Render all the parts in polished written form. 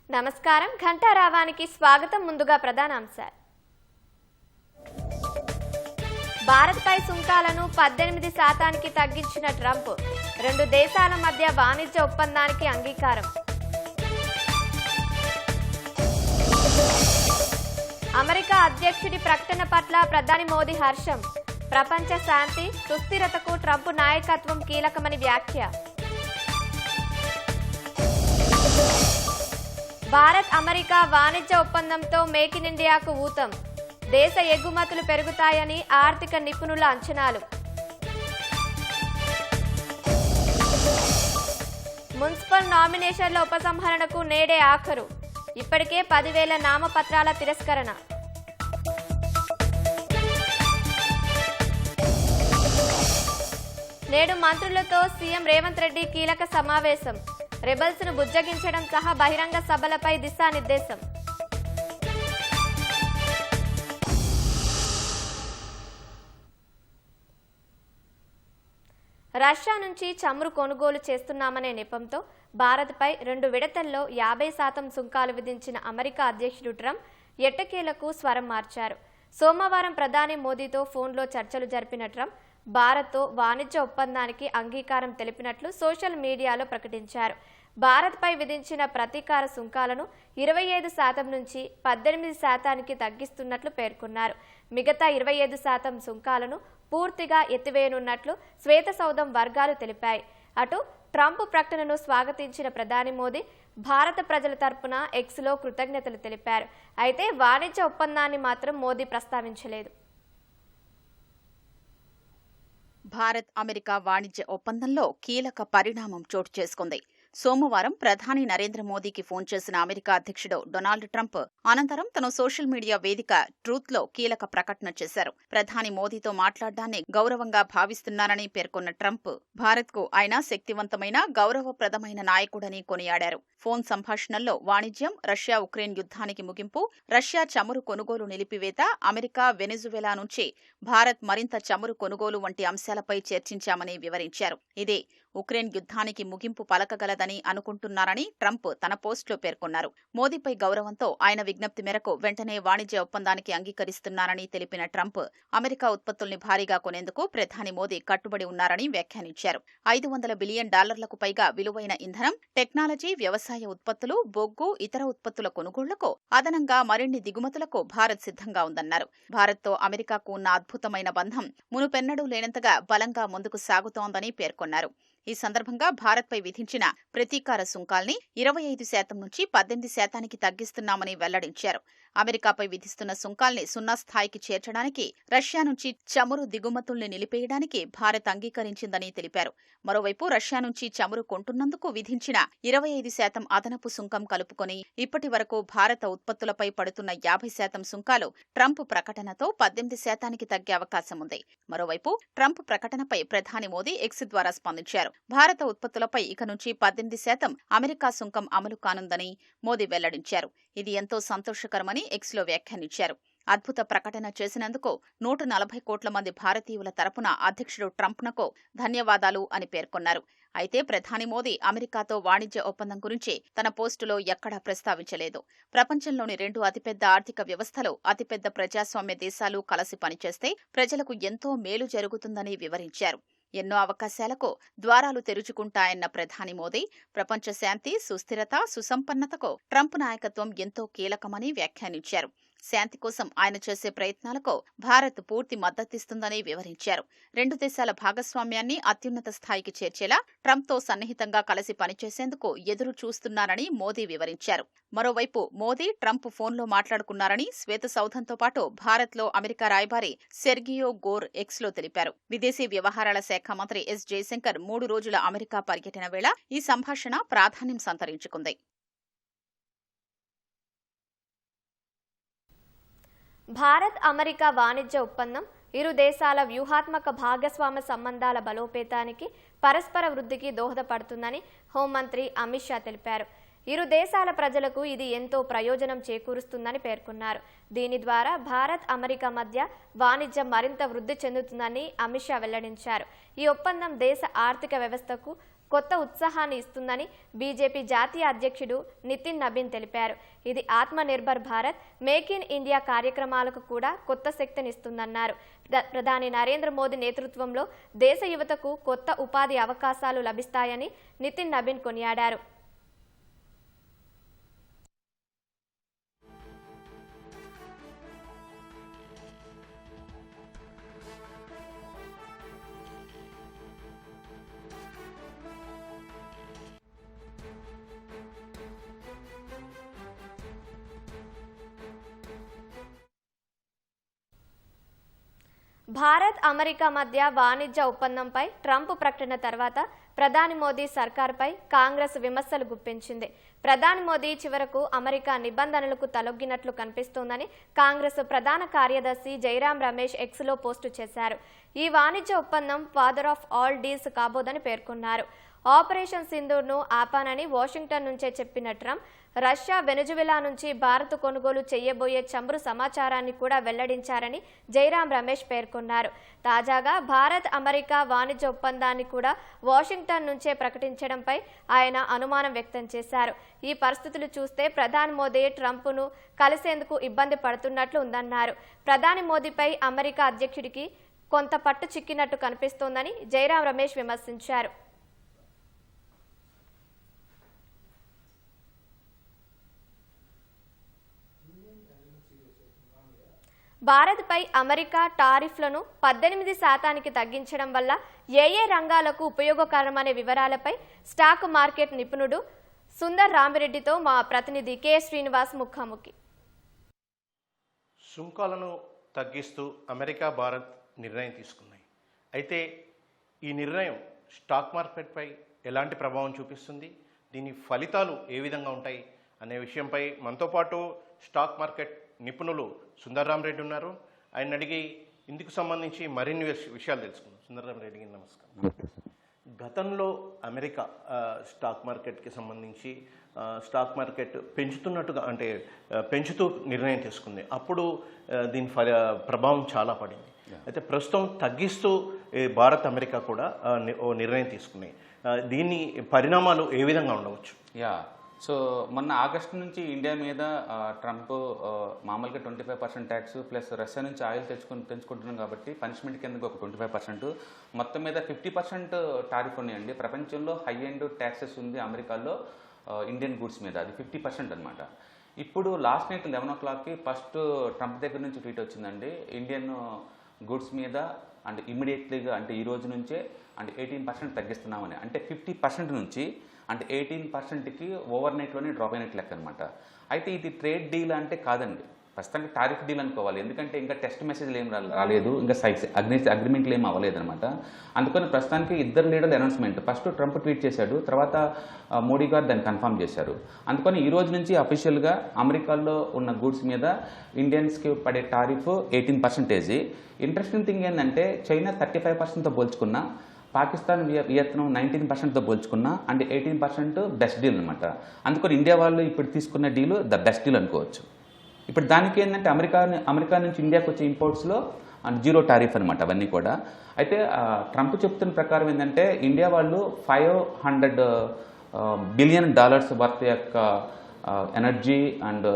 నమస్కారం ఘంటారావానికి స్వాగతం. ముందుగా ప్రధానాంశాలు. భారత్పై సుంకాలను 18% తగ్గించిన ట్రంప్. రెండు దేశాల మధ్య వాణిజ్య ఒప్పందానికి అంగీకారం. అమెరికా అధ్యక్షుడి ప్రకటన పట్ల ప్రధాని మోదీ హర్షం. ప్రపంచ శాంతి, సుస్థిరతకు ట్రంప్ నాయకత్వం కీలకమని వ్యాఖ్య. భారత్ అమెరికా వాణిజ్య ఒప్పందంతో మేక్ ఇన్ ఇండియాకు ఊతం. దేశ ఎగుమతులు పెరుగుతాయని ఆర్థిక నిపుణుల అంచనాలు. మున్సిపల్ నామినేషన్ల ఉపసంహరణకు నేడే ఆఖరు. ఇప్పటికే 10,000 నామపత్రాల తిరస్కరణ. నేడు మంత్రులతో సీఎం రేవంత్ రెడ్డి కీలక సమావేశం. రెబల్స్ ను బుజ్జగించడం సహా బహిరంగ సభలపై దిశానిర్దేశం. రష్యా నుంచి చమురు కొనుగోలు చేస్తున్నామనే నెపంతో భారత్పై 2 విడతల్లో 50% సుంకాలు విధించిన అమెరికా అధ్యక్షుడు ట్రంప్ ఎట్టకేలకు స్వరం మార్చారు. సోమవారం ప్రధాని మోదీతో ఫోన్లో చర్చలు జరిపిన ట్రంప్ భారత్తో వాణిజ్య ఒప్పందానికి అంగీకారం తెలిపినట్లు సోషల్ మీడియాలో ప్రకటించారు. భారత్పై విధించిన ప్రతీకార సుంకాలను 25% నుంచి 18% తగ్గిస్తున్నట్లు పేర్కొన్నారు. మిగతా 25% సుంకాలను పూర్తిగా ఎత్తివేయనున్నట్లు శ్వేతసౌధం వర్గాలు తెలిపాయి. అటు ట్రంప్ ప్రకటనను స్వాగతించిన ప్రధాని మోదీ భారత ప్రజల తరపున ఎక్స్లో కృతజ్ఞతలు తెలిపారు. అయితే వాణిజ్య ఒప్పందాన్ని మాత్రం మోదీ ప్రస్తావించలేదు. భారత్ అమెరికా వాణిజ్య ఒప్పందంలో కీలక పరిణామం చోటు చేసుకుంది. సోమవారం ప్రధాని నరేంద్ర మోదీకి ఫోన్ చేసిన అమెరికా అధ్యక్షుడు డొనాల్డ్ ట్రంప్ అనంతరం తన సోషల్ మీడియా వేదిక ట్రూత్లో కీలక ప్రకటన చేశారు. ప్రధాని మోదీతో మాట్లాడడాన్ని గౌరవంగా భావిస్తున్నానని పేర్కొన్న ట్రంప్ భారత్కు ఆయన శక్తివంతమైన, గౌరవప్రదమైన నాయకుడని కొనియాడారు. ఫోన్ సంభాషణల్లో వాణిజ్యం, రష్యా ఉక్రెయిన్ యుద్ధానికి ముగింపు, రష్యా చమురు కొనుగోలు నిలిపివేత, అమెరికా వెనెజువెలా నుంచి భారత్ మరింత చమురు కొనుగోలు వంటి అంశాలపై చర్చించామని వివరించారు. ఇదే ఉక్రెయిన్ యుద్ధానికి ముగింపు పలకగలదని అనుకుంటున్నారని ట్రంప్ తన పోస్టులో పేర్కొన్నారు. మోదీపై గౌరవంతో ఆయన విజ్ఞప్తి మేరకు వెంటనే వాణిజ్య ఒప్పందానికి అంగీకరిస్తున్నారని తెలిపిన ట్రంప్ అమెరికా ఉత్పత్తుల్ని భారీగా కొనేందుకు ప్రధాని మోదీ కట్టుబడి ఉన్నారని వ్యాఖ్యానించారు. $500 బిలియన్ పైగా విలువైన ఇంధనం, టెక్నాలజీ, వ్యవసాయ ఉత్పత్తులు, బొగ్గు, ఇతర ఉత్పత్తుల కొనుగోళ్లకు అదనంగా మరిన్ని దిగుమతులకు భారత్ సిద్ధంగా ఉందన్నారు. భారత్తో అమెరికాకు ఉన్న అద్భుతమైన బంధం మునుపెన్నడూ లేనంతగా బలంగా ముందుకు సాగుతోందని పేర్కొన్నారు. ఈ సందర్భంగా భారత్పై విధించిన ప్రతీకార సుంకాల్ని 25% నుంచి 18% తగ్గిస్తున్నామని వెల్లడించారు. అమెరికాపై విధిస్తున్న సుంకాల్ని 0 స్థాయికి చేర్చడానికి, రష్యా నుంచి చమురు దిగుమతుల్ని నిలిపేయడానికి భారత్ అంగీకరించిందని తెలిపారు. మరోవైపు రష్యా నుంచి చమురు కొంటున్నందుకు విధించిన 25% అదనపు సుంకం కలుపుకొని ఇప్పటి వరకు భారత ఉత్పత్తులపై పడుతున్న 50% సుంకాలు ట్రంప్ ప్రకటనతో 18% తగ్గే అవకాశం ఉంది. మరోవైపు ట్రంప్ ప్రకటనపై ప్రధాని మోదీ ఎక్స్ ద్వారా స్పందించారు. భారత ఉత్పత్తులపై ఇక నుంచి 18% అమెరికా సుంకం అమలు కానుందని మోదీ వెల్లడించారు. ఇది ఎంతో సంతోషకరమని ఎక్స్లో వ్యాఖ్యానించారు. అద్భుత ప్రకటన చేసినందుకు 140 కోట్ల మంది భారతీయుల తరపున అధ్యక్షుడు ట్రంప్నకు ధన్యవాదాలు అని పేర్కొన్నారు. అయితే ప్రధాని మోదీ అమెరికాతో వాణిజ్య ఒప్పందం గురించి తన పోస్టులో ఎక్కడా ప్రస్తావించలేదు. ప్రపంచంలోని 2 అతిపెద్ద ఆర్థిక వ్యవస్థలు, అతిపెద్ద ప్రజాస్వామ్య దేశాలు కలిసి పనిచేస్తే ప్రజలకు ఎంతో మేలు జరుగుతుందని వివరించారు. ఎన్నో అవకాశాలకు ద్వారాలు తెరుచుకుంటాయన్న ప్రధాని మోదీ ప్రపంచ శాంతి, సుస్థిరత, సుసంపన్నతకు ట్రంప్ నాయకత్వం ఎంతో కీలకమని వ్యాఖ్యానించారు. శాంతి కోసం ఆయన చేసే ప్రయత్నాలకు భారత్ పూర్తి మద్దతిస్తుందని వివరించారు. 2 దేశాల భాగస్వామ్యాన్ని అత్యున్నత స్థాయికి చేర్చేలా ట్రంప్తో సన్నిహితంగా కలిసి పనిచేసేందుకు ఎదురు చూస్తున్నారని మోదీ వివరించారు. మరోవైపు మోదీ, ట్రంప్ ఫోన్లో మాట్లాడుకున్నారని శ్వేతసౌధంతో పాటు భారత్లో అమెరికా రాయబారి సెర్గియో గోర్ ఎక్స్లో తెలిపారు. విదేశీ వ్యవహారాల శాఖ మంత్రి ఎస్ జయశంకర్ 3 రోజుల అమెరికా పర్యటన వేళ ఈ సంభాషణ ప్రాధాన్యం సంతరించుకుంది. భారత్ అమెరికా వాణిజ్య ఒప్పందం ఇరు దేశాల వ్యూహాత్మక భాగస్వామ్య సంబంధాల బలోపేతానికి, పరస్పర వృద్ధికి దోహదపడుతుందని హోంమంత్రి అమిత్ షా తెలిపారు. ఇరు దేశాల ప్రజలకు ఇది ఎంతో ప్రయోజనం చేకూరుస్తుందని పేర్కొన్నారు. దీని ద్వారా భారత్, అమెరికా మధ్య వాణిజ్యం మరింత వృద్ధి చెందుతుందని అమిత్ షా వెల్లడించారు. ఈ ఒప్పందం దేశ ఆర్థిక వ్యవస్థకు కొత్త ఉత్సాహాన్ని ఇస్తుందని బీజేపీ జాతీయ అధ్యక్షుడు నితిన్ నబీన్ తెలిపారు. ఇది Atmanirbhar Bharat, make in India కార్యక్రమాలకు కూడా కొత్త శక్తినిస్తుందన్నారు. ప్రధాని నరేంద్ర మోదీ నేతృత్వంలో దేశ యువతకు కొత్త ఉపాధి అవకాశాలు లభిస్తాయని నితిన్ నబీన్ కొనియాడారు. భారత్ అమెరికా మధ్య వాణిజ్య ఒప్పందంపై ట్రంప్ ప్రకటన తర్వాత ప్రధాని మోదీ సర్కార్పై కాంగ్రెస్ విమర్శలు గుప్పించింది. ప్రధాని మోదీ చివరకు అమెరికా నిబంధనలకు తలొగ్గినట్లు కనిపిస్తోందని కాంగ్రెస్ ప్రధాన కార్యదర్శి జైరాం రమేష్ ఎక్స్లో పోస్టు చేశారు. ఈ వాణిజ్య ఒప్పందం ఫాదర్ ఆఫ్ ఆల్ డీల్స్ కాబోదని పేర్కొన్నారు. ఆపరేషన్ సింధూర్ను ఆపానని వాషింగ్టన్ నుంచే చెప్పిన ట్రంప్ రష్యా, వెనుజువెలా నుంచి భారత్ కొనుగోలు చేయబోయే చమురు సమాచారాన్ని కూడా వెల్లడించారని జైరాం రమేష్ పేర్కొన్నారు. తాజాగా భారత్ అమెరికా వాణిజ్య ఒప్పందాన్ని కూడా వాషింగ్టన్ నుంచే ప్రకటించడంపై ఆయన అనుమానం వ్యక్తం చేశారు. ఈ పరిస్థితులు చూస్తే ప్రధాని మోదీ ట్రంప్ను కలిసేందుకు ఇబ్బంది పడుతున్నట్లు ఉందన్నారు. ప్రధాని మోదీపై అమెరికా అధ్యక్షుడికి కొంత పట్టు చిక్కినట్టు కనిపిస్తోందని జైరాం రమేష్ విమర్శించారు. భారత్పై అమెరికా టారిఫ్లను 18% తగ్గించడం వల్ల ఏ రంగాలకు ఉపయోగకరమనే వివరాలపై స్టాక్ మార్కెట్ నిపుణుడు సుందర్ రామిరెడ్డితో మా ప్రతినిధి కె శ్రీనివాస్ ముఖాముఖి. సుంకాలను తగ్గిస్తూ అమెరికా, భారత్ నిర్ణయం తీసుకున్నాయి. అయితే ఈ నిర్ణయం స్టాక్ మార్కెట్పై ఎలాంటి ప్రభావం చూపిస్తుంది, దీని ఫలితాలు ఏ విధంగా ఉంటాయి అనే విషయంపై మనతో పాటు స్టాక్ మార్కెట్ నిపుణులు సుందర్రామ్ రెడ్డి ఉన్నారు. ఆయన అడిగి ఇందుకు సంబంధించి మరిన్ని విషయాలు తెలుసుకున్నాం. సుందర్రామ్ రెడ్డికి నమస్కారం. గతంలో అమెరికా స్టాక్ మార్కెట్కి సంబంధించి స్టాక్ మార్కెట్ పెంచుతున్నట్టుగా అంటే పెంచుతూ నిర్ణయం తీసుకుంది. అప్పుడు దీని ప్రభావం చాలా పడింది. అయితే ప్రస్తుతం తగ్గిస్తూ భారత్, అమెరికా కూడా ఓ నిర్ణయం తీసుకున్నాయి. దీని పరిణామాలు ఏ విధంగా ఉండవచ్చు? సో మొన్న ఆగస్టు నుంచి ఇండియా మీద ట్రంప్ మామూలుగా 25% ట్యాక్స్ ప్లస్ రష్యా నుంచి ఆయిల్ తెచ్చుకుంటున్నాం కాబట్టి పనిష్మెంట్ కిందకి ఒక 25%, మొత్తం మీద 50% టారిఫ్ ఉన్నాయండి. ప్రపంచంలో హై ఎండ్ ట్యాక్సెస్ ఉంది అమెరికాలో ఇండియన్ గూడ్స్ మీద, అది 50% అనమాట. ఇప్పుడు లాస్ట్ నైట్ 11 o'clockకి ఫస్ట్ ట్రంప్ దగ్గర నుంచి ట్వీట్ వచ్చిందండి, ఇండియన్ గూడ్స్ మీద అండ్ ఇమ్మీడియట్లీగా అంటే ఈ రోజు నుంచే అంటే 18% తగ్గిస్తున్నామని. అంటే 50% నుంచి అంటే 18%కి ఓవర్ నైట్లోనే డ్రాప్ అయినట్లు లెక్క అనమాట. అయితే ఇది ట్రేడ్ డీల్ అంటే కాదండి, ప్రస్తుతానికి టారిఫ్ డీల్ అనుకోవాలి. ఎందుకంటే ఇంకా టెస్ట్ మెసేజ్లు ఏం రాలేదు, ఇంకా అగ్రిమెంట్లు ఏం అవ్వలేదు అనమాట. అందుకని ప్రస్తుతానికి ఇద్దరు లీడర్లు అనౌన్స్మెంట్, ఫస్ట్ ట్రంప్ ట్వీట్ చేశాడు, తర్వాత మోడీ గారు దాన్ని కన్ఫర్మ్ చేశారు. అందుకని ఈ రోజు నుంచి అఫీషియల్గా అమెరికాలో ఉన్న గూడ్స్ మీద ఇండియన్స్కి పడే టారిఫ్ 18%. ఇంట్రెస్టింగ్ థింగ్ ఏంటంటే చైనా 35%తో పోల్చుకున్నా, పాకిస్తాన్, వియత్నాం 19%తో పోల్చుకున్నా అంటే 18% బెస్ట్ డీల్ అనమాట. అందుకని ఇండియా వాళ్ళు ఇప్పుడు తీసుకున్న డీల్ ద బెస్ట్ డీల్ అనుకోవచ్చు. ఇప్పుడు దానికి ఏంటంటే అమెరికా నుంచి ఇండియాకి వచ్చే ఇంపోర్ట్స్లో జీరో టారిఫ్ అనమాట అవన్నీ కూడా. అయితే ట్రంప్ చెప్తున్న ప్రకారం ఏంటంటే ఇండియా వాళ్ళు $500 బిలియన్ వర్త్ యొక్క energy and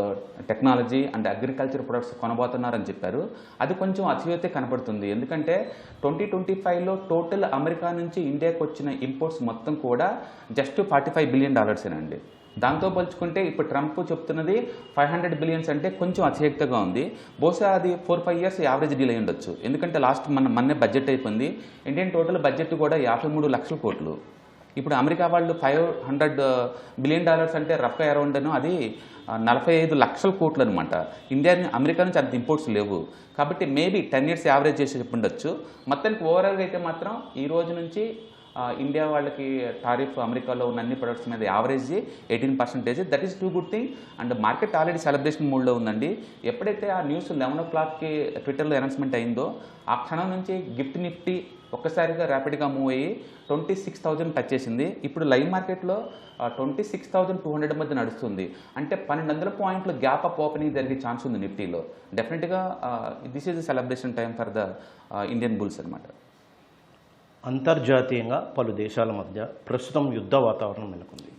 technology and agriculture products కొనబోతున్నారని చెప్పారు. అది కొంచెం అతిశయోక్తి కనపడుతుంది. ఎందుకంటే 2025లో టోటల్ అమెరికా నుంచి ఇండియాకి వచ్చిన ఇంపోర్ట్స్ మొత్తం కూడా జస్ట్ $45 బిలియన్ అండి. దాంతో పోల్చుకుంటే ఇప్పుడు ట్రంప్ చెప్తున్నది 500 బిలియన్స్ అంటే కొంచెం అతిశయోక్తిగా ఉంది. బహుశా అది 4-5 years యావరేజ్ డీల్ అయి ఉండొచ్చు. ఎందుకంటే లాస్ట్ మొన్నే బడ్జెట్ అయిపోయింది. ఇండియన్ టోటల్ బడ్జెట్ కూడా 53 లక్షల కోట్లు. ఇప్పుడు అమెరికా వాళ్ళు $500 బిలియన్ అంటే రఫ్గా అరౌండ్ అది 45 లక్షల కోట్లు అనమాట. అమెరికా నుంచి అంత ఇంపోర్ట్స్ లేవు కాబట్టి మేబీ 10 years యావరేజ్ చేసి ఉండొచ్చు. మొత్తానికి ఓవరాల్గా అయితే మాత్రం ఈ రోజు నుంచి ఇండియా వాళ్ళకి టారిఫ్ అమెరికాలో ఉన్న అన్ని ప్రొడక్ట్స్ మీద average 18%. That is too good thing. And market already celebration మూడ్లో ఉందండి. ఎప్పుడైతే ఆ న్యూస్ 11 o'clockకి ట్విట్టర్లో అనౌన్స్మెంట్ అయిందో ఆ క్షణం నుంచి గిఫ్ట్ నిఫ్టీ ఒక్కసారిగా ర్యాపిడ్గా మూవ్ అయ్యి 26,000 టచ్ చేసింది. ఇప్పుడు లైవ్ మార్కెట్లో 26,200 మధ్య నడుస్తుంది. అంటే 1200 పాయింట్లు గ్యాప్ అప్ ఓపెనింగ్ జరిగే ఛాన్స్ ఉంది నిఫ్టీలో. డెఫినెట్గా this is the celebration time for the Indian bulls అనమాట. అంతర్జాతీయంగా పలు దేశాల మధ్య ప్రస్తుతం యుద్ధ వాతావరణం నెలకొంది.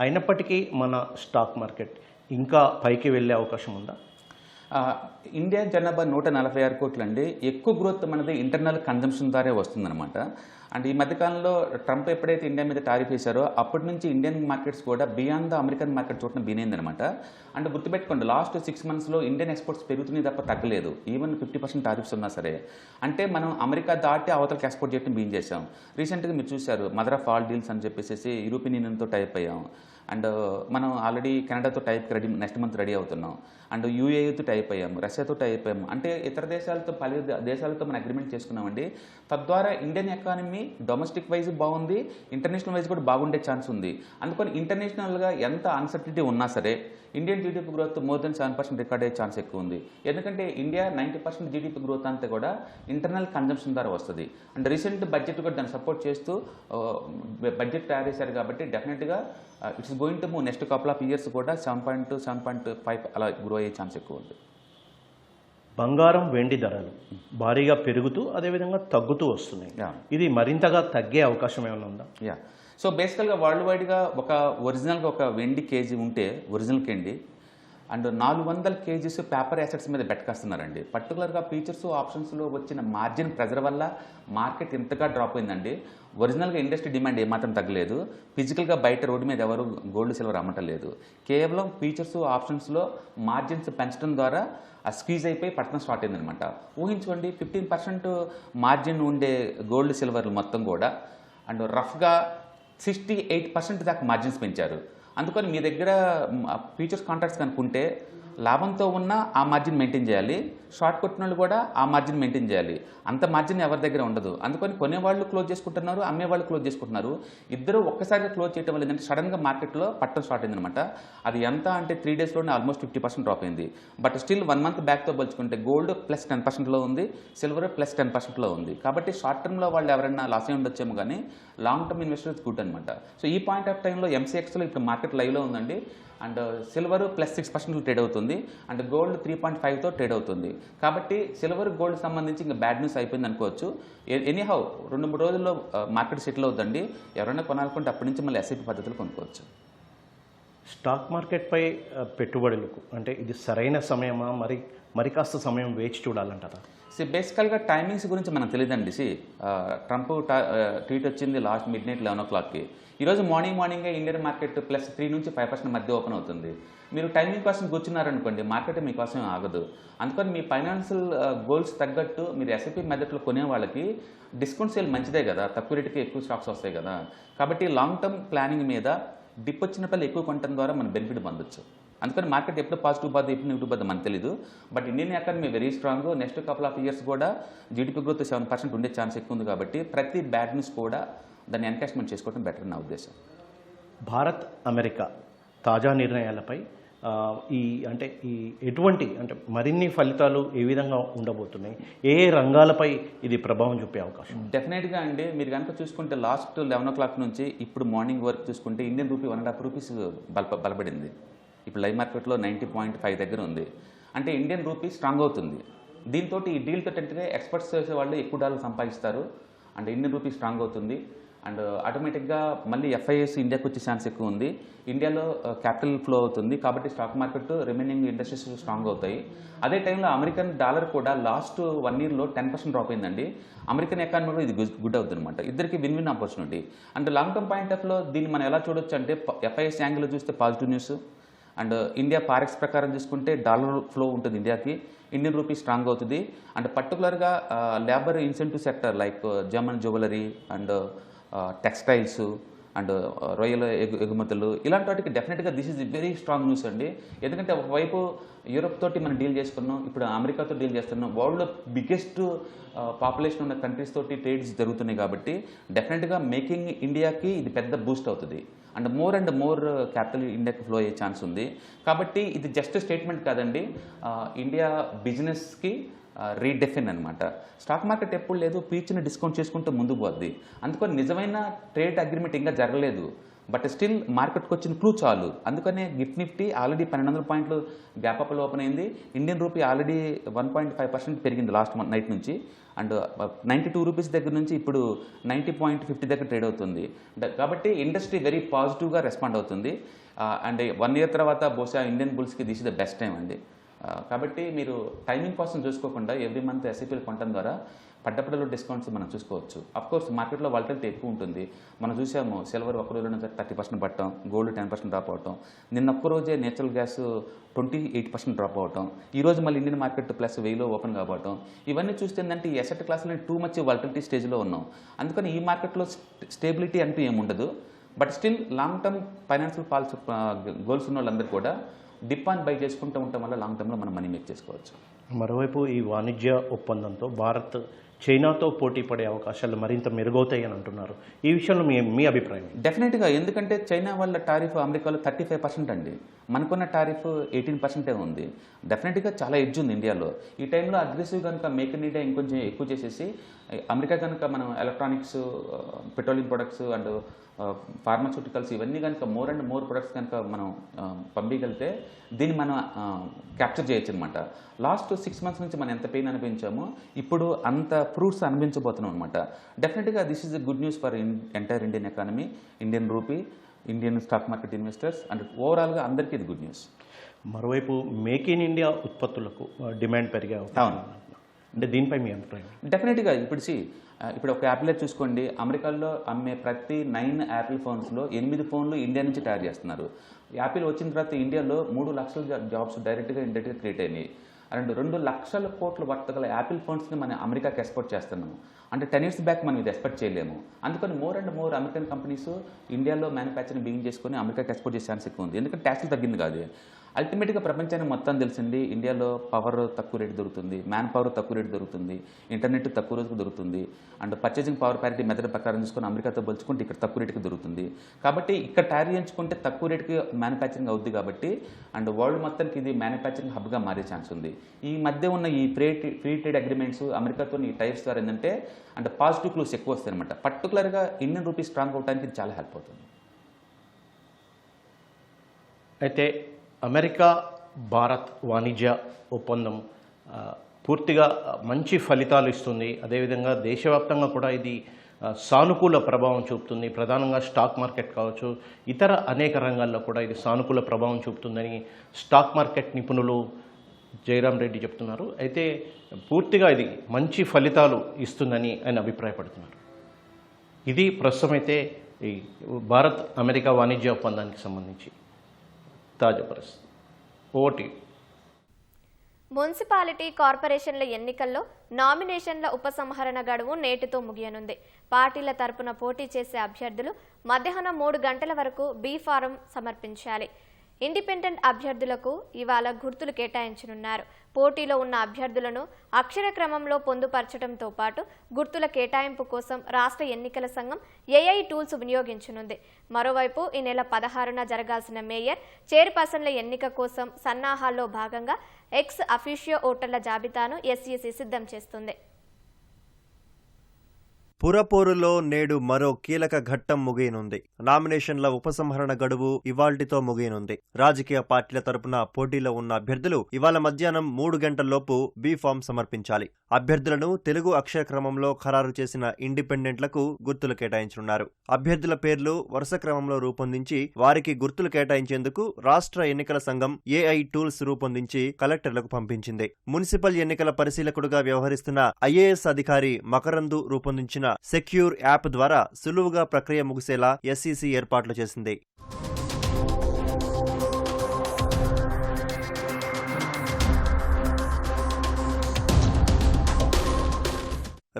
అయినప్పటికీ మన స్టాక్ మార్కెట్ ఇంకా పైకి వెళ్ళే అవకాశం ఉందా? ఇండియా జనాభా 146 కోట్లు అండి. ఎక్కువ గ్రోత్ మనది ఇంటర్నల్ కన్జంప్షన్ ద్వారా వస్తుందన్నమాట. అండ్ ఈ మధ్యకాలంలో ట్రంప్ ఎప్పుడైతే ఇండియా మీద టారిఫ్ వేశారో అప్పటి నుంచి ఇండియన్ మార్కెట్స్ కూడా బియాండ్ ద అమెరికన్ మార్కెట్ చూడటం బినైందనమాట. అండ్ గుర్తుపెట్టుకోండి, లాస్ట్ 6 monthsలో ఇండియన్ ఎక్స్పోర్ట్స్ పెరుగుతున్నాయి తప్ప తగ్గలేదు. ఈవెన్ 50% టారిఫ్స్ ఉన్నా సరే. అంటే మనం అమెరికా దాటి అవతలకి ఎక్స్పోర్ట్ చేయడం బీన్ చేసాం. రీసెంట్గా మీరు చూశారు మదర్ ఆఫ్ ఆల్ డీల్స్ అని చెప్పేసి యూరోపియన్ యూనియన్తో టైప్ అయ్యాం. అండ్ మనం ఆల్రెడీ కెనడాతో tie up ready, next month ready అవుతున్నాం. అండ్ యూఏఈతో టైప్ అయ్యాము, రష్యాతో టైప్ అయ్యాము. అంటే ఇతర దేశాలతో పలు దేశాలతో మనం అగ్రిమెంట్ చేసుకున్నామండి. తద్వారా ఇండియన్ ఎకానమీ డొమెస్టిక్ వైజ్ బాగుంది, ఇంటర్నేషనల్ వైజ్ కూడా బాగుండే ఛాన్స్ ఉంది. అందుకని ఇంటర్నేషనల్గా ఎంత అన్సర్టిటీ ఉన్నా సరే Indian GDP growth more than 7% record అయ్యే ఛాన్స్ ఎక్కువ ఉంది. ఎందుకంటే ఇండియా 90% జీడీపీ గ్రోత్ అంతా కూడా ఇంటర్నల్ కన్జంప్షన్ ద్వారా వస్తుంది. అండ్ రీసెంట్ బడ్జెట్ కూడా దాన్ని సపోర్ట్ చేస్తూ బడ్జెట్ తయారు చేశారు కాబట్టి డెఫినెట్గా it's going to move next couple of years కూడా 7.2, 7.5 అలా గ్రో అయ్యే ఛాన్స్ ఎక్కువ ఉంది. బంగారం, వెండి ధరలు భారీగా పెరుగుతూ అదేవిధంగా తగ్గుతూ వస్తున్నాయి. ఇది మరింతగా తగ్గే అవకాశం ఏమైనా ఉందా? సో బేసికల్గా వరల్డ్ వైడ్గా ఒరిజినల్గా ఒక వెండి కేజీ ఉంటే ఒరిజినల్ కేండి అండ్ 400 kgs పేపర్ యాసెట్స్ మీద బెట్టేస్తున్నారండి. పర్టికులర్గా ఫీచర్స్ ఆప్షన్స్లో వచ్చిన మార్జిన్ ప్రెజర్ వల్ల మార్కెట్ ఇంతగా డ్రాప్ అయిందండి. ఒరిజినల్గా ఇండస్ట్రీ డిమాండ్ ఏమాత్రం తగ్గలేదు. ఫిజికల్గా బయట రోడ్డు మీద ఎవరు గోల్డ్ సిల్వర్ అమ్మటం లేదు. కేవలం ఫీచర్స్ ఆప్షన్స్లో మార్జిన్స్ పెంచడం ద్వారా ఆ స్క్వీజ్ అయిపోయి పట్టణం స్టార్ట్ అయిందనమాట. ఊహించుకోండి, 15% మార్జిన్ ఉండే గోల్డ్ సిల్వర్లు మొత్తం కూడా అండ్ రఫ్గా 68% దాకా మార్జిన్స్ పెంచారు. అందుకని మీ దగ్గర ఫ్యూచర్స్ కాంట్రాక్ట్స్ కనుక్కుంటే లాభంతో ఉన్న ఆ మార్జిన్ మెయింటైన్ చేయాలి, షార్ట్ కొట్టిన వాళ్ళు కూడా ఆ మార్జిన్ మెయింటైన్ చేయాలి. అంత మార్జిన్ ఎవరి దగ్గర ఉండదు. అందుకని కొనేవాళ్ళు క్లోజ్ చేసుకుంటున్నారు, అమ్మేవాళ్ళు క్లోజ్ చేసుకుంటున్నారు. ఇద్దరు ఒక్కసారిగా క్లోజ్ చేయడం వల్ల ఏంటంటే సడన్గా మార్కెట్లో పట్టడం స్టార్ట్ అయిందనమాట. అది ఎంత అంటే 3 daysలోనే ఆల్మోస్ట్ 50% డ్రాప్ అయింది. బట్ స్టిల్ 1 month బ్యాక్తో పోల్చుకుంటే గోల్డ్ +10%లో ఉంది, సిల్వర్ +10%లో ఉంది. కాబట్టి షార్ట్ టర్మ్లో వాళ్ళు ఎవరైనా లాస్ అయి ఉండొచ్చేమో కానీ లాంగ్ టర్మ్ ఇన్వెస్టర్స్ గుడ్ అనమాట. సో ఈ పాయింట్ ఆఫ్ టైంలో MCXలో ఇప్పుడు మార్కెట్ లైవ్లో ఉందండి. అండ్ సిల్వర్ +6% ట్రేడ్ అవుతుంది అండ్ గోల్డ్ 3.5తో ట్రేడ్ అవుతుంది. కాబట్టి సిల్వర్ గోల్డ్ సంబంధించి ఇంకా బ్యాడ్ న్యూస్ అయిపోయింది అనుకోవచ్చు. ఎనీహౌ 2-3 రోజుల్లో మార్కెట్ సెటిల్ అవుతుందండి. ఎవరైనా కొనాలనుకుంటే అప్పటి నుంచి మళ్ళీ SIP పద్ధతులు కొనుక్కోవచ్చు. స్టాక్ మార్కెట్పై పెట్టుబడులకు అంటే ఇది సరైన సమయమా, మరి కాస్త సమయం వేచి చూడాలంటారా? బేసికల్గా టైమింగ్స్ గురించి మనకు తెలియదండి. ట్రంప్ ట్వీట్ వచ్చింది లాస్ట్ మిడ్నైట్ 11 o'clockకి. ఈరోజు మార్నింగే ఇండియన్ మార్కెట్ +3 నుంచి 5% మధ్య ఓపెన్ అవుతుంది. మీరు టైమింగ్ కోసం కూర్చున్నారనుకోండి మార్కెట్ మీకోసం ఆగదు. అందుకని మీ ఫైనాన్షియల్ గోల్స్ తగ్గట్టు మీరు SIP మెథడ్లో కొనే వాళ్ళకి డిస్కౌంట్ సేల్ మంచిదే కదా, తక్కువ రేటుకి ఎక్కువ స్టాక్స్ వస్తాయి కదా. కాబట్టి లాంగ్ టర్మ్ ప్లానింగ్ మీద డిప్ వచ్చినప్పుడు ఎక్కువ కొనడం ద్వారా మనం బెనిఫిట్ పొందొచ్చు. అందుకని మార్కెట్ ఎప్పుడు పాజిటివ్ బాధ ఎప్పుడు నెగిటివ్ బాధ మనకు తెలియదు. But Indian economy very strong. Next couple of years కూడా జీడీపీ గ్రోత్ 7% ఉండే ఛాన్స్ ఎక్కువ ఉంది. కాబట్టి ప్రతి బ్యాడ్ న్యూస్ కూడా దాన్ని ఎన్కాష్మెంట్ చేసుకోవడం బెటర్ నా ఉద్దేశం. భారత్, అమెరికా తాజా నిర్ణయాలపై ఈ ఎటువంటి మరిన్ని ఫలితాలు ఏ విధంగా ఉండబోతున్నాయి, ఏ రంగాలపై ఇది ప్రభావం చూపే అవకాశం? డెఫినెట్గా అండి, మీరు కనుక చూసుకుంటే లాస్ట్ 11 o'clock నుంచి ఇప్పుడు మార్నింగ్ వరకు చూసుకుంటే ఇండియన్ రూపీ 1.5 rupees బలపడింది. ఇప్పుడు లైవ్ మార్కెట్లో 90.5 దగ్గర ఉంది. అంటే ఇండియన్ రూపీ స్ట్రాంగ్ అవుతుంది. దీంతో ఈ డీల్ తోటంటే ఎక్స్పర్ట్స్ చేసే వాళ్ళు ఎక్కువ డాలర్ సంపాదిస్తారు అండ్ ఇండియన్ రూపీ స్ట్రాంగ్ అవుతుంది. అండ్ ఆటోమేటిక్గా మళ్ళీ FIS ఇండియాకి వచ్చే ఛాన్స్ ఎక్కువ ఉంది. ఇండియాలో క్యాపిటల్ ఫ్లో అవుతుంది కాబట్టి stock market remaining industries strong అవుతాయి. అదే టైంలో అమెరికన్ డాలర్ కూడా లాస్ట్ 1 yearలో 10% డ్రాప్ అయిందండి. అమెరికన్ ఎకానమీలో ఇది గుడ్ అవుతుంది అనమాట. ఇద్దరికి win opportunity. And long term point ఆఫ్లో దీన్ని మనం ఎలా చూడొచ్చు అంటే FIS యాంగిల్లో చూస్తే positive news. And India forex ప్రకారం చూసుకుంటే డాలర్ ఫ్లో ఉంటుంది ఇండియాకి, ఇండియన్ రూపీ స్ట్రాంగ్ అవుతుంది. అండ్ పర్టికులర్గా labour intensive sector like German jewellery and textiles and రొయ్యల ఎగుమతులు ఇలాంటి వాటికి డెఫినెట్గా this is very strong news అండి. ఎందుకంటే ఒకవైపు యూరోప్ తోటి మనం డీల్ చేసుకున్నాం, ఇప్పుడు అమెరికాతో డీల్ చేస్తున్నాం. వరల్డ్లో బిగ్గెస్ట్ పాపులేషన్ ఉన్న కంట్రీస్ తోటి ట్రేడ్స్ జరుగుతున్నాయి కాబట్టి డెఫినెట్గా మేకింగ్ ఇండియాకి ఇది పెద్ద బూస్ట్ అవుతుంది. అండ్ మోర్ క్యాపిటల్ ఇండియాకి ఫ్లో అయ్యే ఛాన్స్ ఉంది. కాబట్టి ఇది జస్ట్ స్టేట్మెంట్ కాదండి, ఇండియా బిజినెస్కి రీడెఫిన్ అనమాట. స్టాక్ మార్కెట్ ఎప్పుడు లేదు, పీచ్ని డిస్కౌంట్ చేసుకుంటూ ముందుకు పోద్ది. అందుకని నిజమైన ట్రేడ్ అగ్రిమెంట్ ఇంకా జరగలేదు. బట్ స్టిల్ మార్కెట్కి వచ్చిన క్లూ చాలు. అందుకనే నిఫ్టీ ఆల్రెడీ 1200 పాయింట్లు గ్యాప్ అప్లో ఓపెన్ అయింది. ఇండియన్ రూపీ ఆల్రెడీ 1.5% పెరిగింది లాస్ట్ నైట్ నుంచి. అండ్ 92 రూపీస్ దగ్గర నుంచి ఇప్పుడు 90.50 దగ్గర ట్రేడ్ అవుతుంది. కాబట్టి ఇండస్ట్రీ వెరీ పాజిటివ్గా రెస్పాండ్ అవుతుంది. అండ్ 1 ఇయర్ తర్వాత బహుశా ఇండియన్ బుల్స్కి this is the best time అండి. కాబట్టి మీరు టైమింగ్ కోసం చూసుకోకుండా ఎవ్రీ మంత్ ఎస్ఐపీలు కొనడం ద్వారా పడ్డపడలో డిస్కౌంట్స్ మనం చూసుకోవచ్చు. అఫ్కోర్స్ మార్కెట్లో వాలటిలిటీ ఎక్కువ ఉంటుంది. మనం చూసాము సిల్వర్ ఒక రోజులో 30% పట్టడం, గోల్డ్ 10% డ్రాప్ అవటం, నిన్న ఒక్కరోజే నేచురల్ గ్యాస్ 28% డ్రాప్ అవటం, ఈరోజు మళ్ళీ ఇండియన్ మార్కెట్ ప్లస్ 1000 ఓపెన్ కాబోవటం, ఇవన్నీ చూస్తే ఏంటంటే ఈ అసెట్ క్లాస్లో టూ మచ్ వాలటిలిటీ స్టేజ్లో ఉన్నాం. అందుకని ఈ మార్కెట్లో స్టేబిలిటీ అంటూ ఏముండదు. But still long term financial goals ఉన్న వాళ్ళందరూ కూడా డిప్ ఆన్ బై చేసుకుంటూ ఉండటం వల్ల లాంగ్ టర్మ్లో మనం మనీ మేక్ చేసుకోవచ్చు. మరోవైపు ఈ వాణిజ్య ఒప్పందంతో భారత్ చైనాతో పోటీ పడే అవకాశాలు మరింత మెరుగవుతాయి అని అంటున్నారు. ఈ విషయంలో మీ అభిప్రాయం? డెఫినెట్గా. ఎందుకంటే చైనా వాళ్ళ టారిఫ్ అమెరికాలో 35% అండి, మనకున్న టారిఫ్ 18% ఉంది. డెఫినెట్గా చాలా ఎడ్జ్ ఉంది ఇండియాలో. ఈ టైంలో అగ్రెసివ్ కనుక మేక్ ఇన్ ఇండియా ఇంకొంచెం ఎక్కువ చేసేసి అమెరికా కనుక మనం electronics, petroleum products and pharmaceuticals ఇవన్నీ కనుక మోర్ అండ్ మోర్ ప్రొడక్ట్స్ కనుక మనం పంపించగలిగితే దీన్ని మనం క్యాప్చర్ చేయొచ్చు అనమాట. లాస్ట్ 6 మంత్స్ నుంచి మనం ఎంత పెయిన్ అనిపించామో ఇప్పుడు అంత ఫ్రూట్స్ అనిపించబోతున్నాం అనమాట. డెఫినెట్గా this is the good news for entire Indian economy, Indian rupee, Indian stock market investors and ఓవరాల్గా అందరికీ ఇది గుడ్ న్యూస్. మరోవైపు మేక్ ఇన్ ఇండియా ఉత్పత్తులకు డిమాండ్ పెరిగే అవకాశం అంటే దీనిపై మీ అభిప్రాయం? డెఫినెట్గా. ఇప్పుడు ఒక యాపిల్ చూసుకోండి, అమెరికాలో అమ్మే ప్రతి 9 యాపిల్ ఫోన్స్లో 8 ఫోన్లు ఇండియా నుంచి తయారు చేస్తున్నారు. యాపిల్ వచ్చిన తర్వాత ఇండియాలో 3 లక్షల జాబ్స్ డైరెక్ట్గా ఇండైరెక్ట్గా క్రియేట్ అయినాయి. అండ్ 2 లక్షల కోట్ల వర్తగల యాపిల్ ఫోన్స్ని మనం అమెరికాకి ఎక్స్పోర్ట్ చేస్తున్నాము. అంటే 10 years బ్యాక్ మనం ఇది ఎక్స్పెక్ట్ చేయలేము. అందుకని more and more American companies ఇండియాలో మ్యానుఫ్యాక్చరింగ్ బిగిన్ చేసుకొని అమెరికాకి ఎక్స్పోర్ట్ చేసే ఛాన్స్ ఎక్కువ ఉంది. ఎందుకంటే ట్యాక్స్లు తగ్గింది కాదు. అల్టిమేట్గా ప్రపంచానికి మొత్తం తెలిసింది ఇండియాలో పవర్ తక్కువ రేటు దొరుకుతుంది, మ్యాన్ పవర్ తక్కువ రేటు దొరుకుతుంది, ఇంటర్నెట్ తక్కువ రోజుకు దొరుకుతుంది, and purchasing power parity method ప్రకారం తీసుకొని అమెరికాతో పోల్చుకుంటే ఇక్కడ తక్కువ రేటుకి దొరుకుతుంది. కాబట్టి ఇక్కడ తయారు చేయించుకుంటే తక్కువ రేటుకి మ్యానుఫ్యాక్చరింగ్ అవుద్ది కాబట్టి అండ్ వరల్డ్ మొత్తానికి ఇది మ్యానుఫ్యాక్చరింగ్ హబ్గా మారే ఛాన్స్ ఉంది. ఈ మధ్య ఉన్న ఈ ఫ్రీ ట్రేడ్ అగ్రిమెంట్స్ అమెరికాతో ఈ టైప్స్ ద్వారా ఏంటంటే అంటే పాజిటివ్ క్లూస్ ఎక్కువ వస్తాయి అనమాట. పర్టికులర్గా ఇండియన్ రూపీ స్ట్రాంగ్ అవడానికి ఇది చాలా హెల్ప్ అవుతుంది. అయితే అమెరికా భారత్ వాణిజ్య ఒప్పందం పూర్తిగా మంచి ఫలితాలు ఇస్తుంది. అదేవిధంగా దేశవ్యాప్తంగా కూడా ఇది సానుకూల ప్రభావం చూపుతుంది. ప్రధానంగా స్టాక్ మార్కెట్ కావచ్చు, ఇతర అనేక రంగాల్లో కూడా ఇది సానుకూల ప్రభావం చూపుతుందని స్టాక్ మార్కెట్ నిపుణులు జయరాం రెడ్డి చెప్తున్నారు. అయితే పూర్తిగా ఇది మంచి ఫలితాలు ఇస్తుందని ఆయన అభిప్రాయపడుతున్నారు. ఇది ప్రస్తుతం అయితే ఈ భారత్ అమెరికా వాణిజ్య ఒప్పందానికి సంబంధించి తాజా పరిస్థితి. ఓటీ మున్సిపాలిటీ కార్పొరేషన్ల ఎన్నికల్లో నామినేషన్ల ఉపసంహరణ గడువు నేటితో ముగియనుంది. పార్టీల తరపున పోటీ చేసే అభ్యర్థులు మధ్యాహ్నం 3 గంటల వరకు బి ఫారం సమర్పించాలి. ఇండిపెండెంట్ అభ్యర్థులకు ఇవాళ గుర్తులు కేటాయించనున్నారు. పోటీలో ఉన్న అభ్యర్థులను అక్షర క్రమంలో పొందుపరచడంతో పాటు గుర్తుల కేటాయింపు కోసం రాష్ట్ర ఎన్నికల సంఘం ఏఐ టూల్స్ వినియోగించనుంది. మరోవైపు ఈ నెల 16న జరగాల్సిన మేయర్, చైర్పర్సన్ల ఎన్నిక కోసం సన్నాహాల్లో భాగంగా ఎక్స్ అఫీషియో ఓటర్ల జాబితాను ఎస్ఈసీ సిద్ధం చేస్తుంది. పురపోరులో నేడు మరో కీలక ఘట్టం ముగియనుంది. నామినేషన్ల ఉపసంహరణ గడువు ఇవాల్టితో ముగియనుంది. రాజకీయ పార్టీల తరపున పోటీలో ఉన్న అభ్యర్థులు ఇవాళ మధ్యాహ్నం 3 గంటల్లోపు బి ఫామ్ సమర్పించాలి. అభ్యర్థులను తెలుగు అక్షర క్రమంలో ఖరారు చేసిన ఇండిపెండెంట్లకు గుర్తులు కేటాయించనున్నారు. అభ్యర్థుల పేర్లు వరుస క్రమంలో రూపొందించి వారికి గుర్తులు కేటాయించేందుకు రాష్ట్ర ఎన్నికల సంఘం ఏఐ టూల్స్ రూపొందించి కలెక్టర్లకు పంపించింది. మున్సిపల్ ఎన్నికల పరిశీలకుడుగా వ్యవహరిస్తున్న ఐఏఎస్ అధికారి మకరందు రూపొందించిన సెక్యూర్ యాప్ ద్వారా సులువుగా ప్రక్రియ ముగిసేలా ఎస్ఈసీ ఏర్పాట్లు చేసింది.